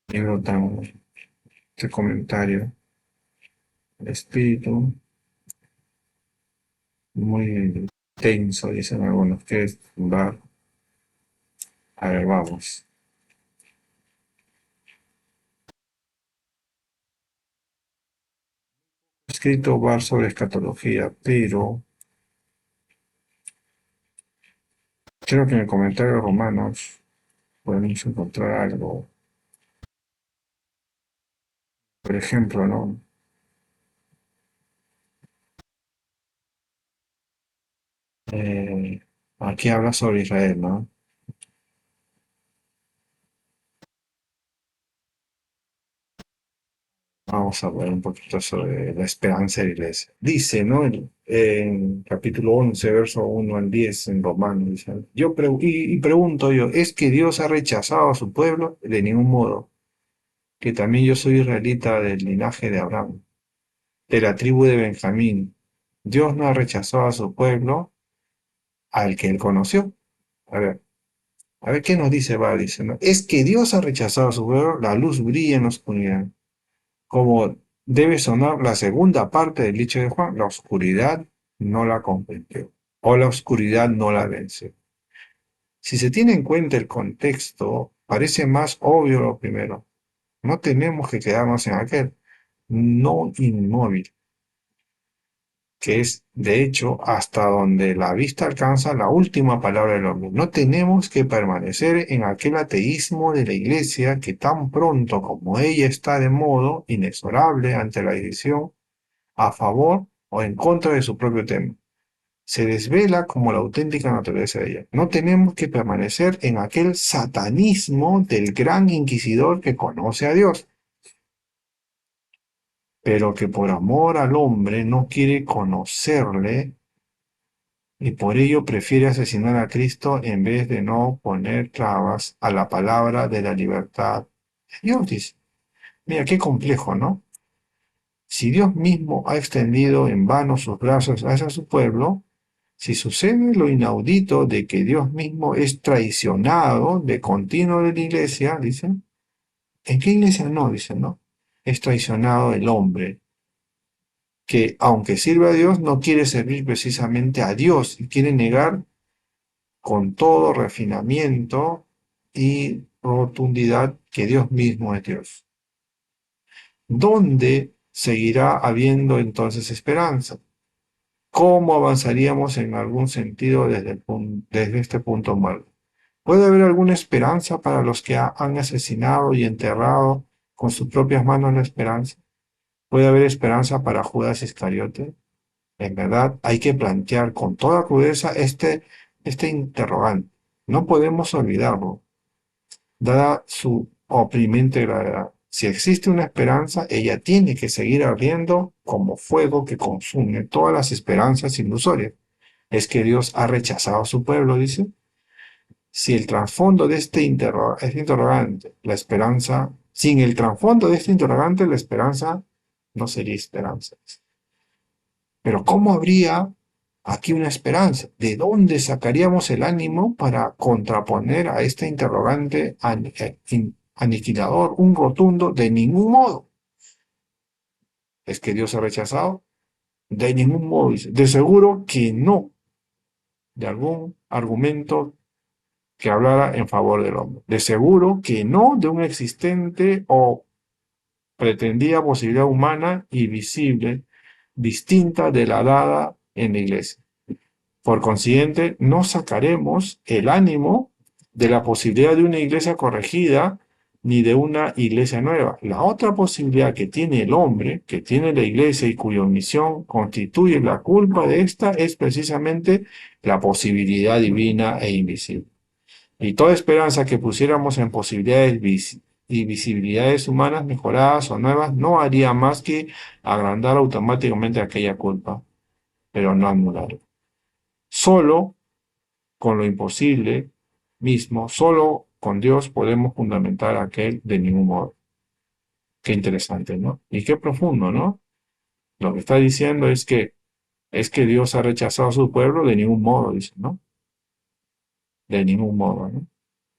Libro tan, este comentario. El espíritu, muy tenso, dicen algunos, que va. A ver, vamos. Escrito va sobre escatología, pero creo que en el comentario de Romanos podemos encontrar algo. Por ejemplo, ¿no? Eh, Aquí habla sobre Israel, ¿no? Vamos a ver un poquito sobre la esperanza de la iglesia. Dice, ¿no? En capítulo 11, verso 1 al 10, en Romanos, dice, y pregunto yo, ¿es que Dios ha rechazado a su pueblo? De ningún modo, que también yo soy israelita del linaje de Abraham, de la tribu de Benjamín. Dios no ha rechazado a su pueblo al que él conoció. A ver, a ver qué nos dice va, dice, ¿no? Es que Dios ha rechazado a su pueblo, la luz brilla en la oscuridad. Como debe sonar la segunda parte del dicho de Juan, la oscuridad no la comprendió o la oscuridad no la venció. Si se tiene en cuenta el contexto, parece más obvio lo primero. No tenemos que quedarnos en aquel no inmóvil, que es, de hecho, hasta donde la vista alcanza la última palabra del hombre. No tenemos que permanecer en aquel ateísmo de la iglesia que tan pronto como ella está de modo inexorable ante la división, a favor o en contra de su propio tema. Se desvela como la auténtica naturaleza de ella. No tenemos que permanecer en aquel satanismo del gran inquisidor que conoce a Dios, pero que por amor al hombre no quiere conocerle y por ello prefiere asesinar a Cristo en vez de no poner trabas a la palabra de la libertad de Dios, dice. Mira, qué complejo, ¿no? Si Dios mismo ha extendido en vano sus brazos hacia su pueblo, si sucede lo inaudito de que Dios mismo es traicionado de continuo de la iglesia, dicen, ¿en qué iglesia no? Dicen, ¿no? Es traicionado el hombre, que aunque sirve a Dios, no quiere servir precisamente a Dios y quiere negar con todo refinamiento y rotundidad que Dios mismo es Dios. ¿Dónde seguirá habiendo entonces esperanza? ¿Cómo avanzaríamos en algún sentido desde este punto muerto? ¿Puede haber alguna esperanza para los que han asesinado y enterrado con sus propias manos la esperanza? ¿Puede haber esperanza para Judas Iscariote? En verdad, hay que plantear con toda crudeza este interrogante. No podemos olvidarlo, dada su oprimente gravedad. Si existe una esperanza, ella tiene que seguir ardiendo como fuego que consume todas las esperanzas ilusorias. Es que Dios ha rechazado a su pueblo, dice. Si el trasfondo de este interrogante, la esperanza, sin el trasfondo de este interrogante, la esperanza no sería esperanza. Pero ¿cómo habría aquí una esperanza? ¿De dónde sacaríamos el ánimo para contraponer a este interrogante aniquilador, un rotundo? De ningún modo. ¿Es que Dios ha rechazado? De ningún modo, dice. De seguro que no. De algún argumento que hablara en favor del hombre. De seguro que no de un existente o pretendida posibilidad humana y visible, distinta de la dada en la iglesia. Por consiguiente, no sacaremos el ánimo de la posibilidad de una iglesia corregida ni de una iglesia nueva. La otra posibilidad que tiene el hombre, que tiene la iglesia y cuya omisión constituye la culpa de esta, es precisamente la posibilidad divina e invisible. Y toda esperanza que pusiéramos en posibilidades y visibilidades humanas mejoradas o nuevas no haría más que agrandar automáticamente aquella culpa, pero no anularla. Solo con lo imposible mismo, solo con Dios podemos fundamentar aquel de ningún modo. Qué interesante, ¿no? Y qué profundo, ¿no? Lo que está diciendo es que Dios ha rechazado a su pueblo de ningún modo, dice, ¿no? De ningún modo, ¿no?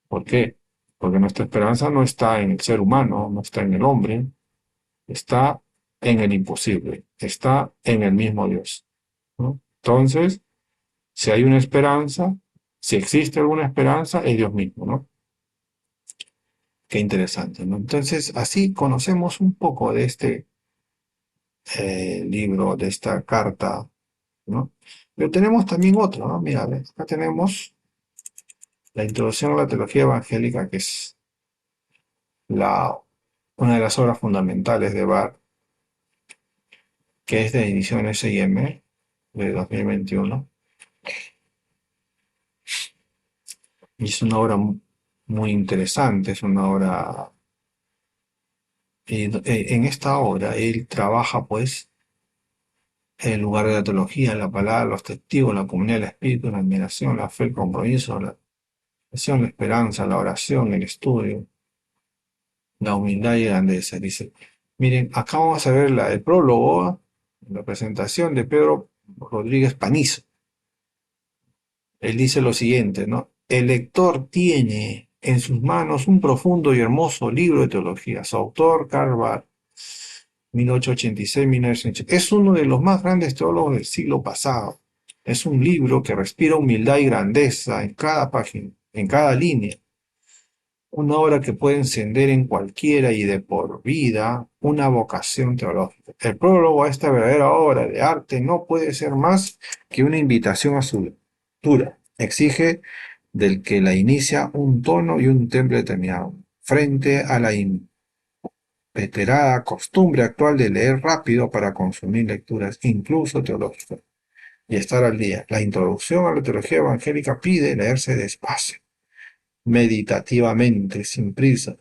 ¿Por qué? Porque nuestra esperanza no está en el ser humano, no está en el hombre, está en el imposible, está en el mismo Dios, ¿no? Entonces, si hay una esperanza, si existe alguna esperanza, es Dios mismo, ¿no? Qué interesante, ¿no? Entonces, así conocemos un poco de este libro, de esta carta, ¿no? Pero tenemos también otro, ¿no? Mira, acá tenemos la introducción a la teología evangélica, que es una de las obras fundamentales de Barth, que es de edición S&M de 2021. Y es una obra muy interesante, es una obra... en esta obra él trabaja, pues, en lugar de la teología, la palabra, los testigos, la comunidad del espíritu, la admiración, la fe, el compromiso, la pasión, la esperanza, la oración, el estudio, la humildad y grandeza. Dice, miren, acá vamos a ver el prólogo, la presentación de Pedro Rodríguez Panizo. Él dice lo siguiente, ¿no? El lector tiene en sus manos un profundo y hermoso libro de teología. Su autor, Karl Barth, 1886-1980. Es uno de los más grandes teólogos del siglo pasado. Es un libro que respira humildad y grandeza en cada página, en cada línea. Una obra que puede encender en cualquiera y de por vida una vocación teológica. El prólogo a esta verdadera obra de arte no puede ser más que una invitación a su lectura. Exige del que la inicia un tono y un temple determinado, frente a la inveterada costumbre actual de leer rápido para consumir lecturas, incluso teológicas, y estar al día. La introducción a la teología evangélica pide leerse despacio, meditativamente, sin prisa,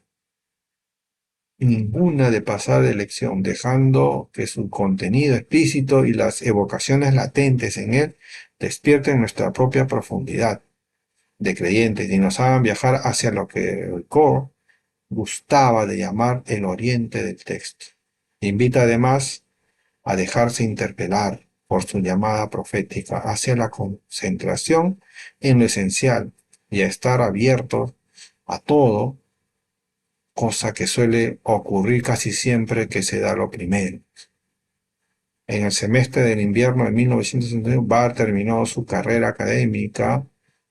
ninguna de pasar de lección, dejando que su contenido explícito y las evocaciones latentes en él despierten nuestra propia profundidad de creyentes y nos hagan viajar hacia lo que Ricoeur gustaba de llamar el oriente del texto. Invita además a dejarse interpelar por su llamada profética hacia la concentración en lo esencial y a estar abiertos a todo, cosa que suele ocurrir casi siempre que se da lo primero. En el semestre del invierno de 1961, Barth terminó su carrera académica,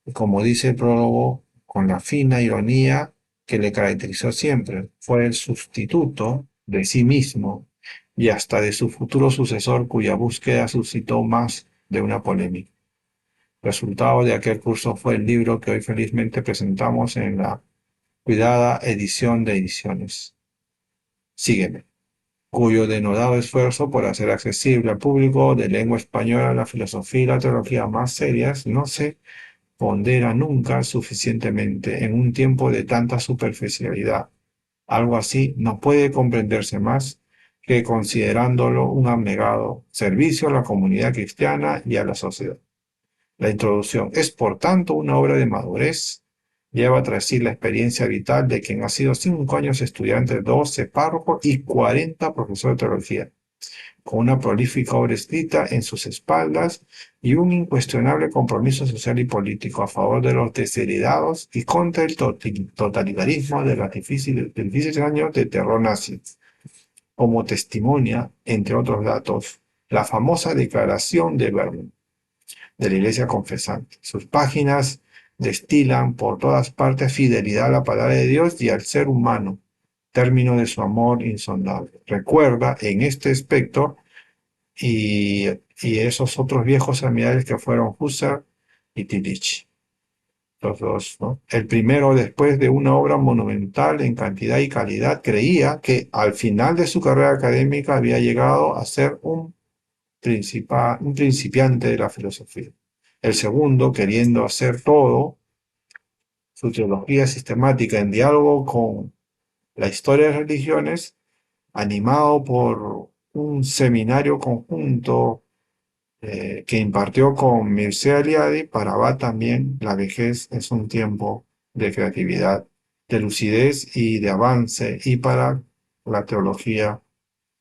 y como dice el prólogo, con la fina ironía que le caracterizó siempre. Fue el sustituto de sí mismo y hasta de su futuro sucesor, cuya búsqueda suscitó más de una polémica. Resultado de aquel curso fue el libro que hoy felizmente presentamos en la cuidada edición de Ediciones. Sígueme, cuyo denodado esfuerzo por hacer accesible al público de lengua española la filosofía y la teología más serias no se pondera nunca suficientemente en un tiempo de tanta superficialidad. Algo así no puede comprenderse más que considerándolo un abnegado servicio a la comunidad cristiana y a la sociedad. La introducción es, por tanto, una obra de madurez. Lleva tras sí la experiencia vital de quien ha sido 5 años estudiante, 12 párroco y 40 profesor de teología, con una prolífica obra escrita en sus espaldas y un incuestionable compromiso social y político a favor de los desheredados y contra el totalitarismo de los difíciles años de terror nazi. Como testimonia, entre otros datos, la famosa declaración de Berlín de la Iglesia Confesante. Sus páginas destilan por todas partes fidelidad a la palabra de Dios y al ser humano, término de su amor insondable. Recuerda en este aspecto y esos otros viejos admirables que fueron Husserl y Tillich. Los dos, ¿no? El primero, después de una obra monumental en cantidad y calidad, creía que al final de su carrera académica había llegado a ser un principiante de la filosofía. El segundo, queriendo hacer todo, su teología sistemática en diálogo con la historia de religiones, animado por un seminario conjunto que impartió con Mircea Eliade, para Abad también la vejez es un tiempo de creatividad, de lucidez y de avance, y para la teología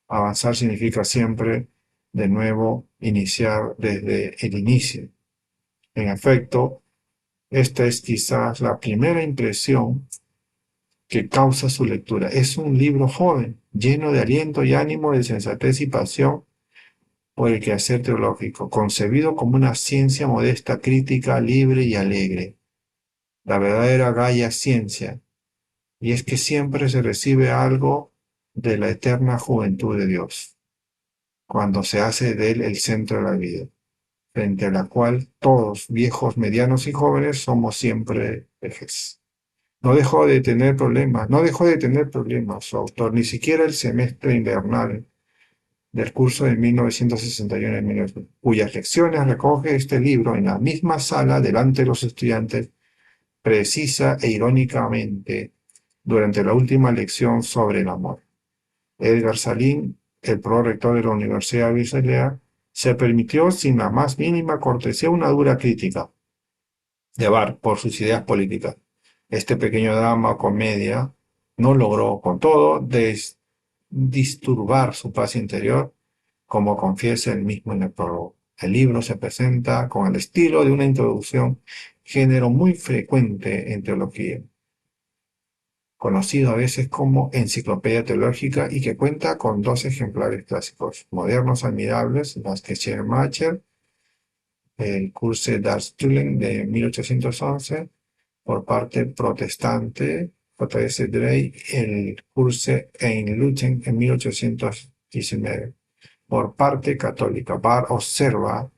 avanzar significa siempre de nuevo iniciar desde el inicio. En efecto, esta es quizás la primera impresión que causa su lectura. Es un libro joven, lleno de aliento y ánimo, de sensatez y pasión por el quehacer teológico, concebido como una ciencia modesta, crítica, libre y alegre. La verdadera Gaia ciencia, y es que siempre se recibe algo de la eterna juventud de Dios, cuando se hace de él el centro de la vida, frente a la cual todos, viejos, medianos y jóvenes, somos siempre vejez. No dejó de tener problemas su autor, ni siquiera el semestre invernal del curso de 1961, cuyas lecciones recoge este libro en la misma sala delante de los estudiantes, precisa e irónicamente, durante la última lección sobre el amor. Edgar Salín, el prorector de la Universidad de Basilea, se permitió sin la más mínima cortesía una dura crítica de Barr por sus ideas políticas. Este pequeño drama o comedia no logró, con todo, disturbar su paz interior, como confiesa él mismo en el prólogo. El libro se presenta con el estilo de una introducción, género muy frecuente en teología, conocido a veces como enciclopedia teológica, y que cuenta con 2 ejemplares clásicos modernos admirables, las que Schleiermacher, el Kurse das Stühlen de 1811, por parte protestante, J.S. Drey, el Kurse Einlüten en 1819. Por parte católica, Barr observa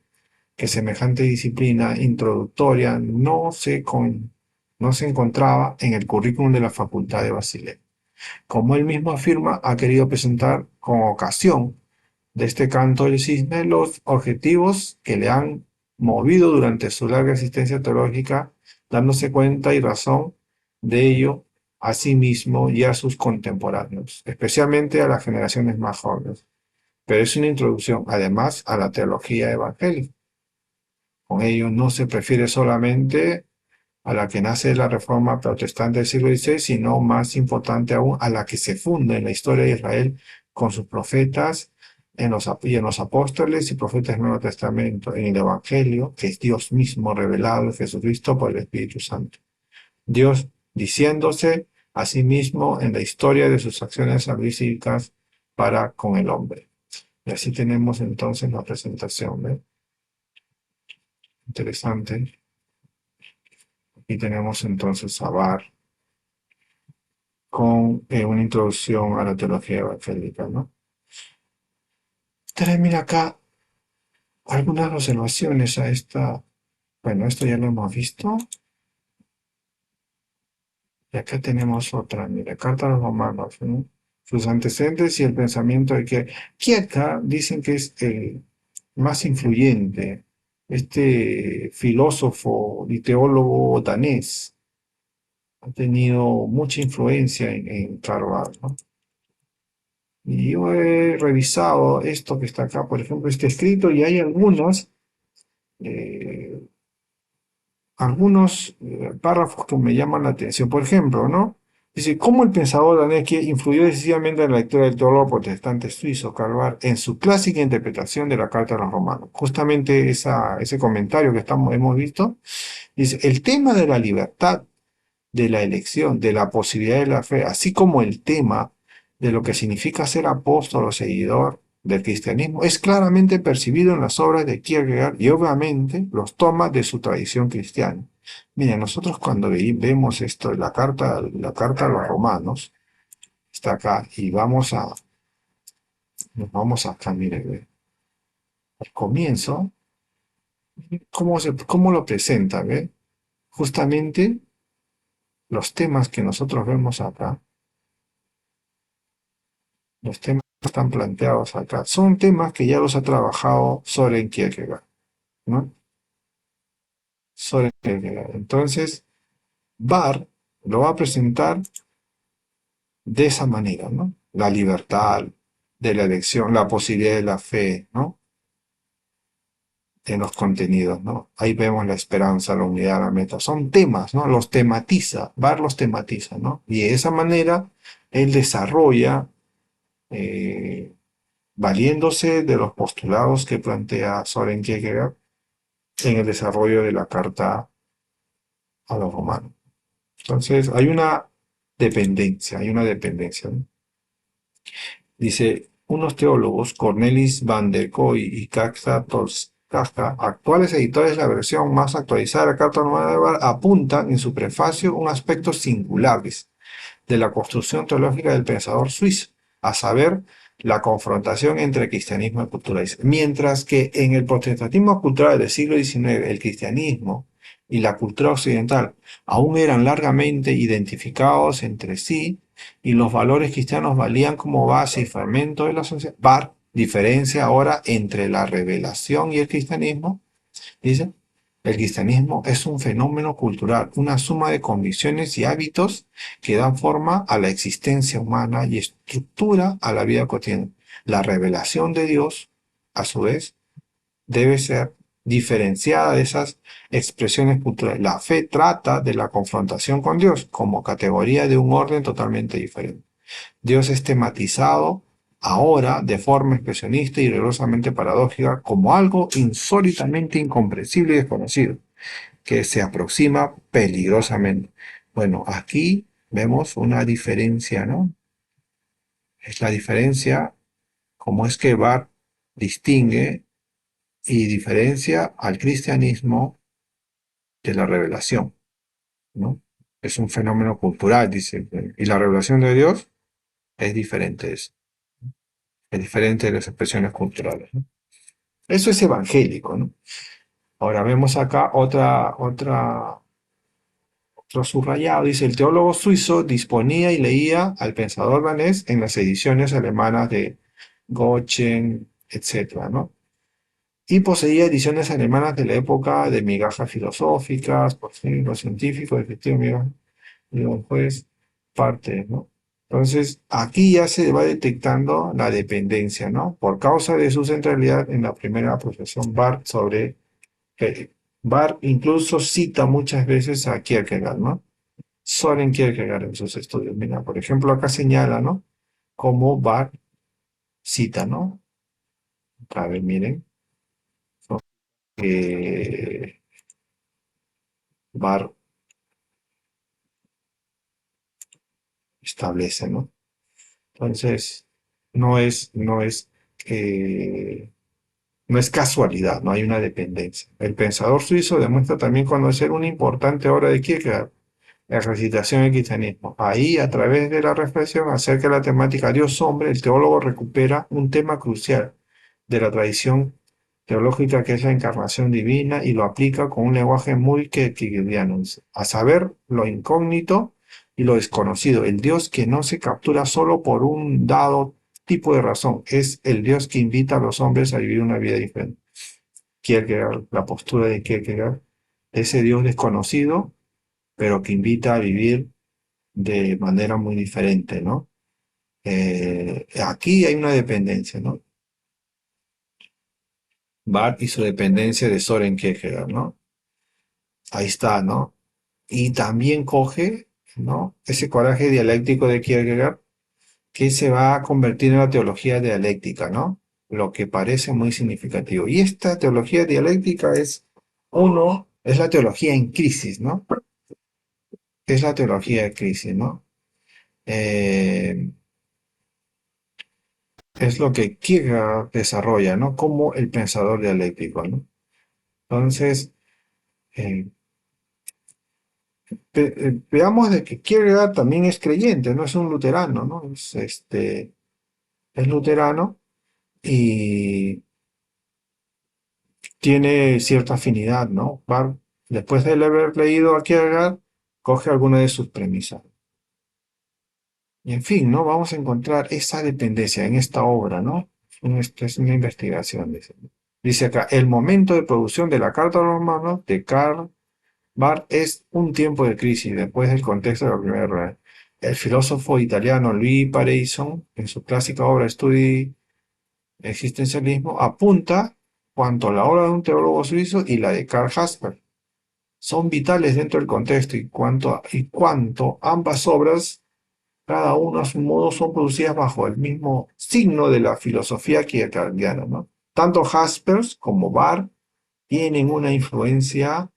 que semejante disciplina introductoria no se encontraba en el currículum de la Facultad de Basilea. Como él mismo afirma, ha querido presentar con ocasión de este canto del cisne los objetivos que le han movido durante su larga existencia teológica, dándose cuenta y razón de ello a sí mismo y a sus contemporáneos, especialmente a las generaciones más jóvenes. Pero es una introducción, además, a la teología evangélica. Con ello no se refiere solamente a la que nace de la Reforma Protestante del siglo XVI, sino, más importante aún, a la que se funda en la historia de Israel con sus profetas y en los apóstoles y profetas del Nuevo Testamento, en el Evangelio, que es Dios mismo revelado en Jesucristo por el Espíritu Santo. Dios diciéndose a sí mismo en la historia de sus acciones salvíficas para con el hombre. Y así tenemos entonces la presentación, ¿ve? Interesante. Y tenemos entonces a Barr con una introducción a la teología evangélica, ¿no? Mira acá algunas observaciones a esta. Bueno, esto ya lo hemos visto. Y acá tenemos otra, mira, Carta a los Romanos, ¿no? Sus antecedentes y el pensamiento de que acá dicen que es el más influyente, este filósofo y teólogo danés, ha tenido mucha influencia en Karl Barth, ¿no? Y yo he revisado esto que está acá, por ejemplo, este escrito, y hay eh, algunos párrafos que me llaman la atención. Por ejemplo, ¿no? Dice, ¿cómo el pensador danés que influyó decisivamente en la lectura del teólogo protestante suizo Karl Barth en su clásica interpretación de la Carta a los Romanos? Justamente ese comentario que hemos visto, dice, el tema de la libertad de la elección, de la posibilidad de la fe, así como el tema de lo que significa ser apóstol o seguidor del cristianismo, es claramente percibido en las obras de Kierkegaard y obviamente los toma de su tradición cristiana. Mira, nosotros cuando vemos esto, la carta a los romanos, está acá, y nos vamos acá, mire, al comienzo, ¿cómo lo presenta? ¿Ve? Justamente los temas que nosotros vemos acá, los temas que están planteados acá, son temas que ya los ha trabajado Soren Kierkegaard, ¿no? Soren Kierkegaard. Entonces, Barr lo va a presentar de esa manera, ¿no? La libertad de la elección, la posibilidad de la fe, ¿no? En los contenidos, ¿no? Ahí vemos la esperanza, la unidad, la meta. Son temas, ¿no? Los tematiza, Barr los tematiza, ¿no? Y de esa manera él desarrolla eh, valiéndose de los postulados que plantea Soren Kierkegaard en el desarrollo de la carta a los romanos. Entonces, hay una dependencia, ¿no? Dice, unos teólogos, Cornelis van der Kooi y Kafka Tolskaka, actuales editores de la versión más actualizada de la Carta Romana de Barth, apuntan en su prefacio un aspecto singular de la construcción teológica del pensador suizo, a saber, la confrontación entre cristianismo y cultura. Mientras que en el protestantismo cultural del siglo XIX, el cristianismo y la cultura occidental aún eran largamente identificados entre sí y los valores cristianos valían como base y fermento de la sociedad, Barth diferencia ahora entre la revelación y el cristianismo. Dice, el cristianismo es un fenómeno cultural, una suma de convicciones y hábitos que dan forma a la existencia humana y estructura a la vida cotidiana. La revelación de Dios, a su vez, debe ser diferenciada de esas expresiones culturales. La fe trata de la confrontación con Dios como categoría de un orden totalmente diferente. Dios es tematizado ahora de forma expresionista y rigurosamente paradójica como algo insólitamente incomprensible y desconocido, que se aproxima peligrosamente. Bueno, aquí vemos una diferencia, ¿no? Es la diferencia, como es que Barth distingue y diferencia al cristianismo de la revelación, ¿no? Es un fenómeno cultural, dice, y la revelación de Dios es diferente de eso. Es diferente de las expresiones culturales, ¿no? Eso es evangélico, ¿no? Ahora vemos acá otro subrayado. Dice, el teólogo suizo disponía y leía al pensador danés en las ediciones alemanas de Göttingen, etcétera, ¿no? Y poseía ediciones alemanas de la época de migajas filosóficas, por ejemplo, científicos, efectivamente, digo, pues, parte, ¿no? Entonces, aquí ya se va detectando la dependencia, ¿no? Por causa de su centralidad en la primera profesión Barth sobre Hegel. Barth incluso cita muchas veces a Kierkegaard, ¿no? Soren Kierkegaard en sus estudios. Mira, por ejemplo, acá señala, ¿no? Cómo Barth cita, ¿no? A ver, miren, que Barth establece, ¿no? Entonces, eh, no es casualidad, no hay una dependencia. El pensador suizo demuestra también conocer una importante obra de Kierkegaard, la recitación del cristianismo. Ahí, a través de la reflexión acerca de la temática Dios-hombre, el teólogo recupera un tema crucial de la tradición teológica que es la encarnación divina y lo aplica con un lenguaje muy kierkegaardiano, a saber, lo incógnito y lo desconocido. El Dios que no se captura solo por un dado tipo de razón, es el Dios que invita a los hombres a vivir una vida diferente. Kierkegaard, la postura de Kierkegaard, ese Dios desconocido, pero que invita a vivir de manera muy diferente, ¿no? Aquí hay una dependencia, ¿no? Barth y su dependencia de Soren Kierkegaard, ¿no? Ahí está, ¿no? Y también coge, ¿no? Ese coraje dialéctico de Kierkegaard que se va a convertir en la teología dialéctica, ¿no? Lo que parece muy significativo. Y esta teología dialéctica es la teología en crisis, ¿no? Es la teología de crisis, ¿no? Eh, es lo que Kierkegaard desarrolla, ¿no? Como el pensador dialéctico, ¿no? Entonces, eh, veamos de que Kierkegaard también es creyente, no es un luterano, ¿no? Es luterano y tiene cierta afinidad, ¿no? Después de haber leído a Kierkegaard, coge alguna de sus premisas. Y en fin, ¿no? Vamos a encontrar esa dependencia en esta obra, ¿no? Es una investigación, dice. Dice acá, el momento de producción de la Carta a los Romanos de Karl Barth es un tiempo de crisis después del contexto de la Primera Guerra. El filósofo italiano Louis Pareison, en su clásica obra Studi Existencialismo, apunta cuanto la obra de un teólogo suizo y la de Karl Jasper son vitales dentro del contexto y cuanto ambas obras, cada una a su modo, son producidas bajo el mismo signo de la filosofía kierkegaardiana, ¿no? Tanto Jaspers como Barth tienen una influencia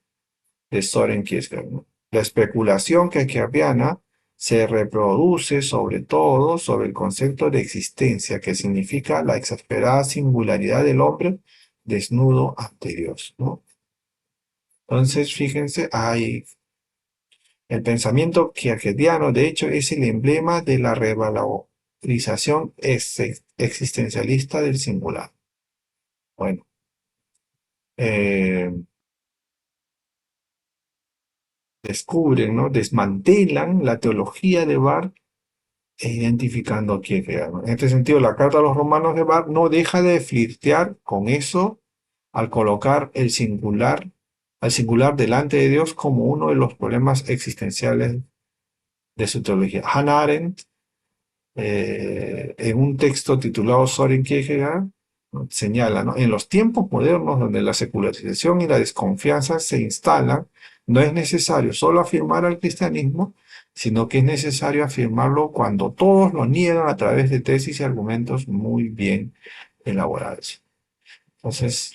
de Soren Kierkegaard, ¿no? La especulación kierkegaardiana se reproduce sobre todo sobre el concepto de existencia, que significa la exasperada singularidad del hombre desnudo ante Dios, ¿no? Entonces, fíjense, el pensamiento kierkegaardiano, de hecho, es el emblema de la revalorización existencialista del singular. Bueno, eh, descubren, ¿no? Desmantelan la teología de Barth identificando a Kierkegaard, ¿no? En este sentido, la carta a los romanos de Barth no deja de flirtear con eso al colocar al singular delante de Dios como uno de los problemas existenciales de su teología. Hannah Arendt, en un texto titulado Soren Kierkegaard, ¿no? Señala, ¿no? En los tiempos modernos donde la secularización y la desconfianza se instalan, no es necesario solo afirmar al cristianismo, sino que es necesario afirmarlo cuando todos lo niegan a través de tesis y argumentos muy bien elaborados. Entonces,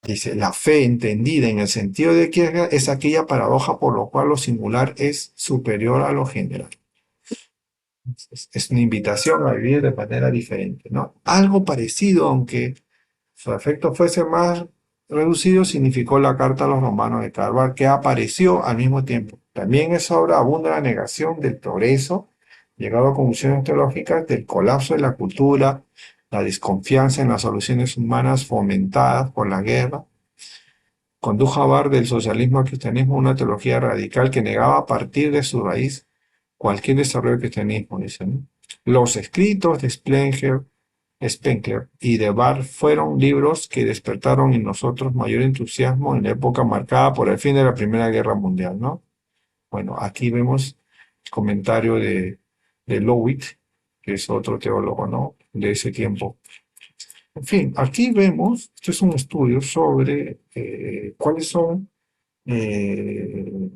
dice, la fe entendida en el sentido de Kierkegaard es aquella paradoja por lo cual lo singular es superior a lo general. Es una invitación a vivir de manera diferente, ¿no? Algo parecido, aunque su efecto fuese más reducido, significó la carta a los romanos de Carvalho, que apareció al mismo tiempo. También en esa obra abunda la negación del progreso, llegado a conclusiones teológicas del colapso de la cultura, la desconfianza en las soluciones humanas fomentadas por la guerra. Condujo a Barth del socialismo al cristianismo una teología radical que negaba a partir de su raíz cualquier desarrollo del cristianismo, dice, ¿no? Los escritos de Spengler y de Barth fueron libros que despertaron en nosotros mayor entusiasmo en la época marcada por el fin de la Primera Guerra Mundial, ¿no? Bueno, aquí vemos el comentario de Lowitt, que es otro teólogo, ¿no? De ese tiempo. En fin, aquí vemos, este es un estudio sobre cuáles son, eh,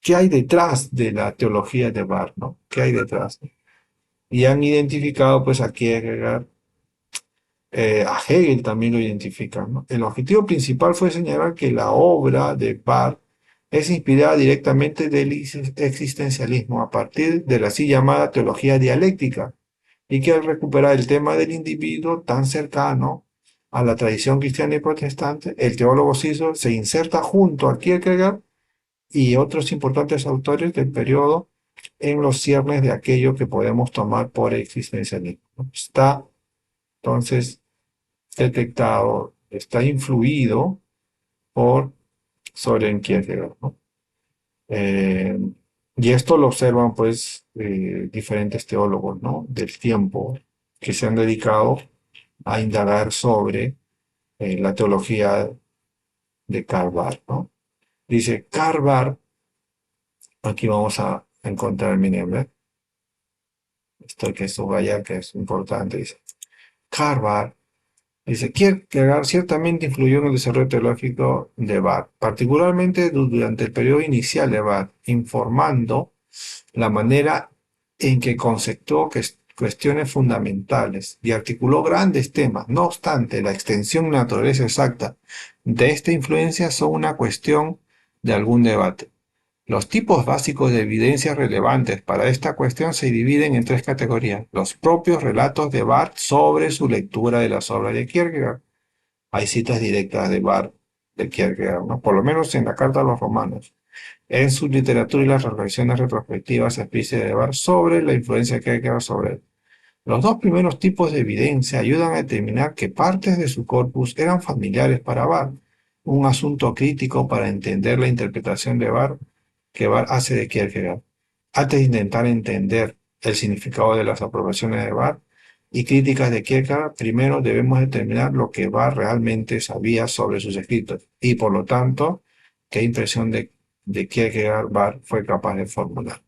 qué hay detrás de la teología de Barth, ¿no? ¿Qué hay detrás? Y han identificado, pues, a Kierkegaard, a Hegel también lo identifican, ¿no? El objetivo principal fue señalar que la obra de Barth es inspirada directamente del existencialismo a partir de la así llamada teología dialéctica, y que al recuperar el tema del individuo tan cercano a la tradición cristiana y protestante, el teólogo suizo se inserta junto a Kierkegaard y otros importantes autores del periodo en los ciernes de aquello que podemos tomar por existencialismo, ¿no? Está entonces detectado, está influido por Soren Kierkegaard, ¿no? Eh, y esto lo observan pues diferentes teólogos, ¿no? Del tiempo que se han dedicado a indagar sobre la teología de Karl Barth, ¿no? Dice, Karl Barth Aquí vamos a encontrar mi nombre. Esto hay que subrayar que es importante. Dice, Harvard. Dice, Kierkegaard ciertamente influyó en el desarrollo teológico de Barth, particularmente durante el periodo inicial de Barth, informando la manera en que conceptuó cuestiones fundamentales y articuló grandes temas. No obstante, la extensión y naturaleza exacta de esta influencia son una cuestión de algún debate. Los tipos básicos de evidencias relevantes para esta cuestión se dividen en tres categorías. Los propios relatos de Barth sobre su lectura de las obras de Kierkegaard. Hay citas directas de Barth de Kierkegaard, ¿no? Por lo menos en la Carta a los Romanos. En su literatura y las reflexiones retrospectivas explícitas de Barth sobre la influencia de Kierkegaard sobre él. Los dos primeros tipos de evidencia ayudan a determinar que partes de su corpus eran familiares para Barth, un asunto crítico para entender la interpretación de Barth que Barth hace de Kierkegaard. Antes de intentar entender el significado de las aprobaciones de Barth y críticas de Kierkegaard, primero debemos determinar lo que Barth realmente sabía sobre sus escritos y, por lo tanto, qué impresión de Kierkegaard Barth fue capaz de formular.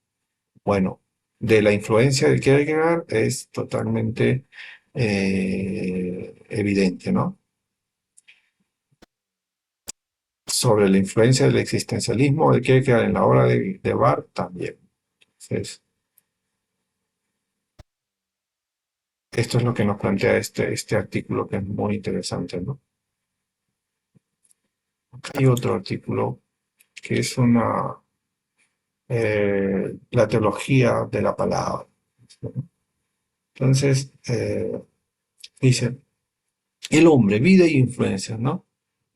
Bueno, de la influencia de Kierkegaard es totalmente evidente, ¿no? Sobre la influencia del existencialismo de Kierkegaard en la obra de Barth también. Entonces, esto es lo que nos plantea este artículo que es muy interesante, ¿no? Acá hay otro artículo que es la teología de la palabra. Entonces, dice, el hombre, vida y influencias, ¿no?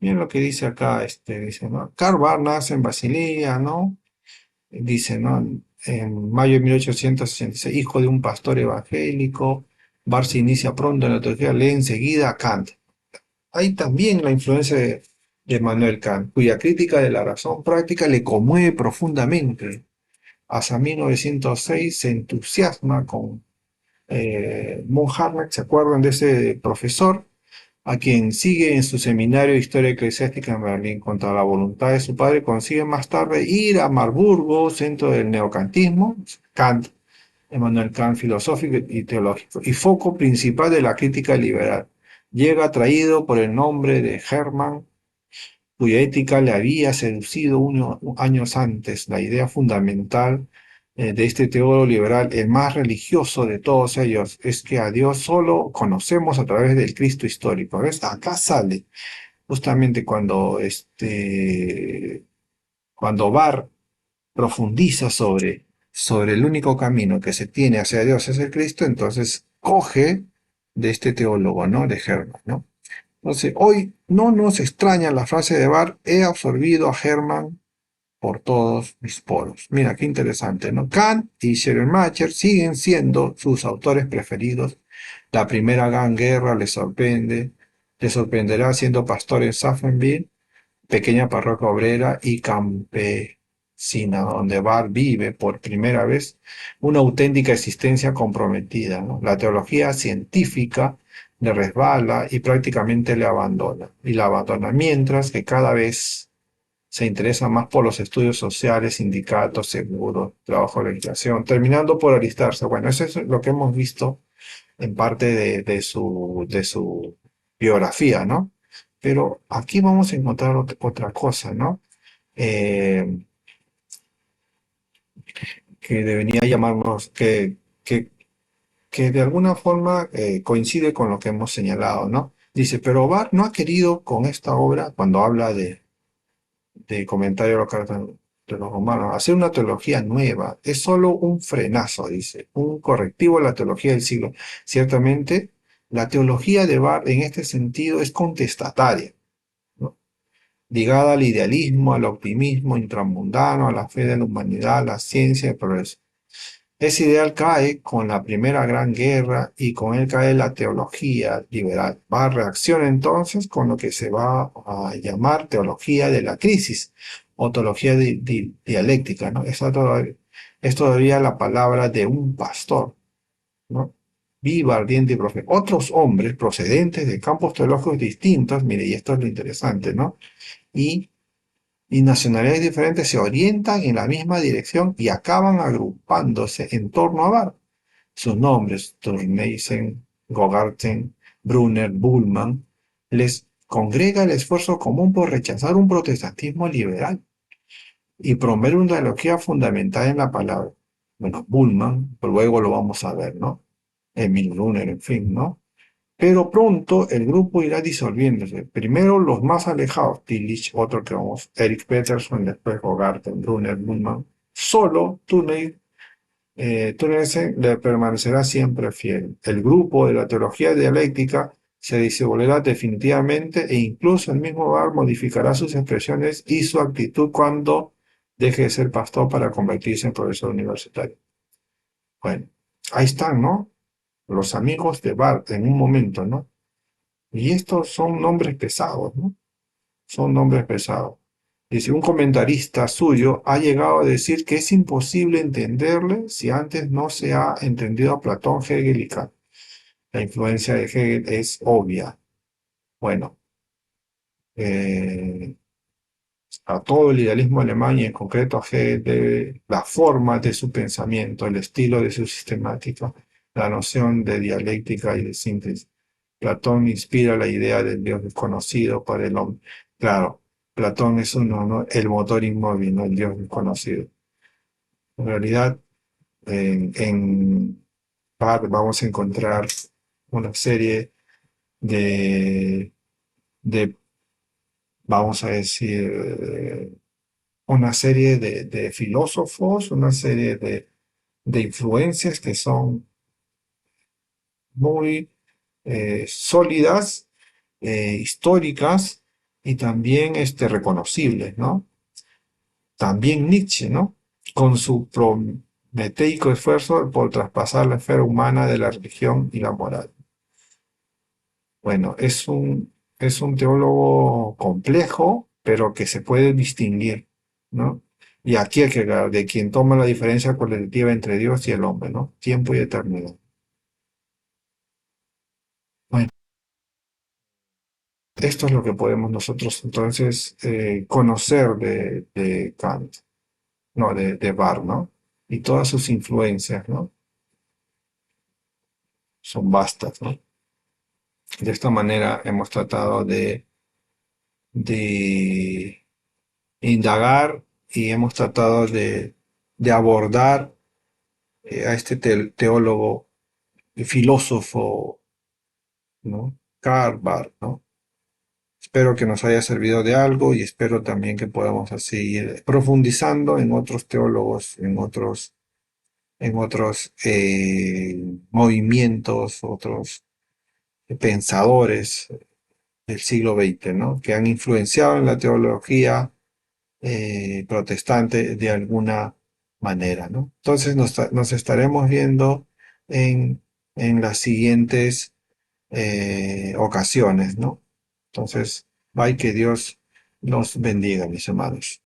Miren lo que dice acá, dice, ¿no? Karl Barth nace en Basilea, ¿no? Dice, ¿no? En mayo de 1866, hijo de un pastor evangélico, Barth se inicia pronto en la teología, lee enseguida a Kant. Hay también la influencia de Emmanuel Kant, cuya crítica de la razón práctica le conmueve profundamente. Hasta 1906 se entusiasma con von Harnack, ¿se acuerdan de ese profesor? A quien sigue en su seminario de Historia Eclesiástica en Berlín. Contra la voluntad de su padre, consigue más tarde ir a Marburgo, centro del neocantismo, Kant, Emmanuel Kant, filosófico y teológico, y foco principal de la crítica liberal. Llega atraído por el nombre de Hermann, cuya ética le había seducido años antes. La idea fundamental de este teólogo liberal, el más religioso de todos ellos, es que a Dios solo conocemos a través del Cristo histórico. ¿Ves? Acá sale justamente cuando Barr profundiza sobre el único camino que se tiene hacia Dios es el Cristo, entonces coge de este teólogo, ¿no? De Hermann, ¿no? Entonces, hoy no nos extraña la frase de Barth, he absorbido a Hermann por todos mis poros. Mira, qué interesante, ¿no? Kant y Schleiermacher siguen siendo sus autores preferidos. La primera gran guerra les sorprenderá siendo pastor en Safenwil, pequeña parroquia obrera y campesina, donde Barth vive por primera vez una auténtica existencia comprometida, ¿no? La teología científica le resbala y prácticamente le abandona, y la abandona, mientras que cada vez se interesa más por los estudios sociales, sindicatos, seguros, trabajo, legislación, terminando por alistarse. Bueno, eso es lo que hemos visto en parte de su biografía, ¿no? Pero aquí vamos a encontrar otra cosa, ¿no? Eh, que debería llamarnos, que de alguna forma coincide con lo que hemos señalado, ¿no? Dice, pero Barth no ha querido con esta obra, cuando habla de comentario de los de los romanos, hacer una teología nueva, es solo un frenazo, dice, un correctivo a la teología del siglo. Ciertamente, la teología de Barth en este sentido es contestataria, ¿no? Ligada al idealismo, al optimismo intramundano, a la fe de la humanidad, a la ciencia y el progreso. Ese ideal cae con la Primera Gran Guerra y con él cae la teología liberal. Barth reacciona entonces con lo que se va a llamar teología de la crisis o teología dialéctica, ¿no? Es todavía la palabra de un pastor, ¿no? Viva, ardiente y profeta. Otros hombres procedentes de campos teológicos distintos, mire, y esto es lo interesante, ¿no? Y y nacionalidades diferentes se orientan en la misma dirección y acaban agrupándose en torno a Barth. Sus nombres, Turneysen, Gogarten, Brunner, Bullmann, les congrega el esfuerzo común por rechazar un protestantismo liberal y promover una ideología fundamental en la palabra. Bueno, Bullmann, luego lo vamos a ver, ¿no? Emil Brunner, en fin, ¿no? Pero pronto el grupo irá disolviéndose. Primero los más alejados, Tillich, otro que vamos, Eric Peterson, después Hogarten, Brunner, Bullmann. Solo Turneysen le permanecerá siempre fiel. El grupo de la teología dialéctica se disolverá definitivamente e incluso el mismo Barth modificará sus expresiones y su actitud cuando deje de ser pastor para convertirse en profesor universitario. Bueno, ahí están, ¿no? Los amigos de Barth en un momento, ¿no? Y estos son nombres pesados, ¿no? Son nombres pesados. Dice, un comentarista suyo ha llegado a decir que es imposible entenderle si antes no se ha entendido a Platón, Hegel y Kant. La influencia de Hegel es obvia. Bueno, eh, a todo el idealismo alemán y en concreto a Hegel debe la forma de su pensamiento, el estilo de su sistemática, la noción de dialéctica y de síntesis. Platón inspira la idea del Dios desconocido para el hombre. Claro, Platón es uno, ¿no? El motor inmóvil, ¿no? El Dios desconocido. En realidad, en Barth vamos a encontrar una serie de, de vamos a decir, una serie de filósofos, una serie de influencias que son muy sólidas, históricas y también reconocibles, ¿no? También Nietzsche, ¿no? Con su prometeico esfuerzo por traspasar la esfera humana de la religión y la moral. Bueno, es un teólogo complejo, pero que se puede distinguir, ¿no? Y aquí hay que hablar de quien toma la diferencia colectiva entre Dios y el hombre, ¿no? Tiempo y eternidad. Bueno, esto es lo que podemos nosotros entonces conocer de Kant, no, de Barth, ¿no? Y todas sus influencias, ¿no? Son vastas, ¿no? De esta manera hemos tratado de indagar y hemos tratado de abordar a este teólogo y filósofo, ¿no? Karl Barth, ¿no? Espero que nos haya servido de algo y espero también que podamos así ir profundizando en otros teólogos, en otros movimientos, otros pensadores del siglo XX, ¿no? Que han influenciado en la teología protestante de alguna manera, ¿no? Entonces nos estaremos viendo en, en las siguientes ocasiones, ¿no? Entonces, bye, que Dios nos bendiga, mis hermanos.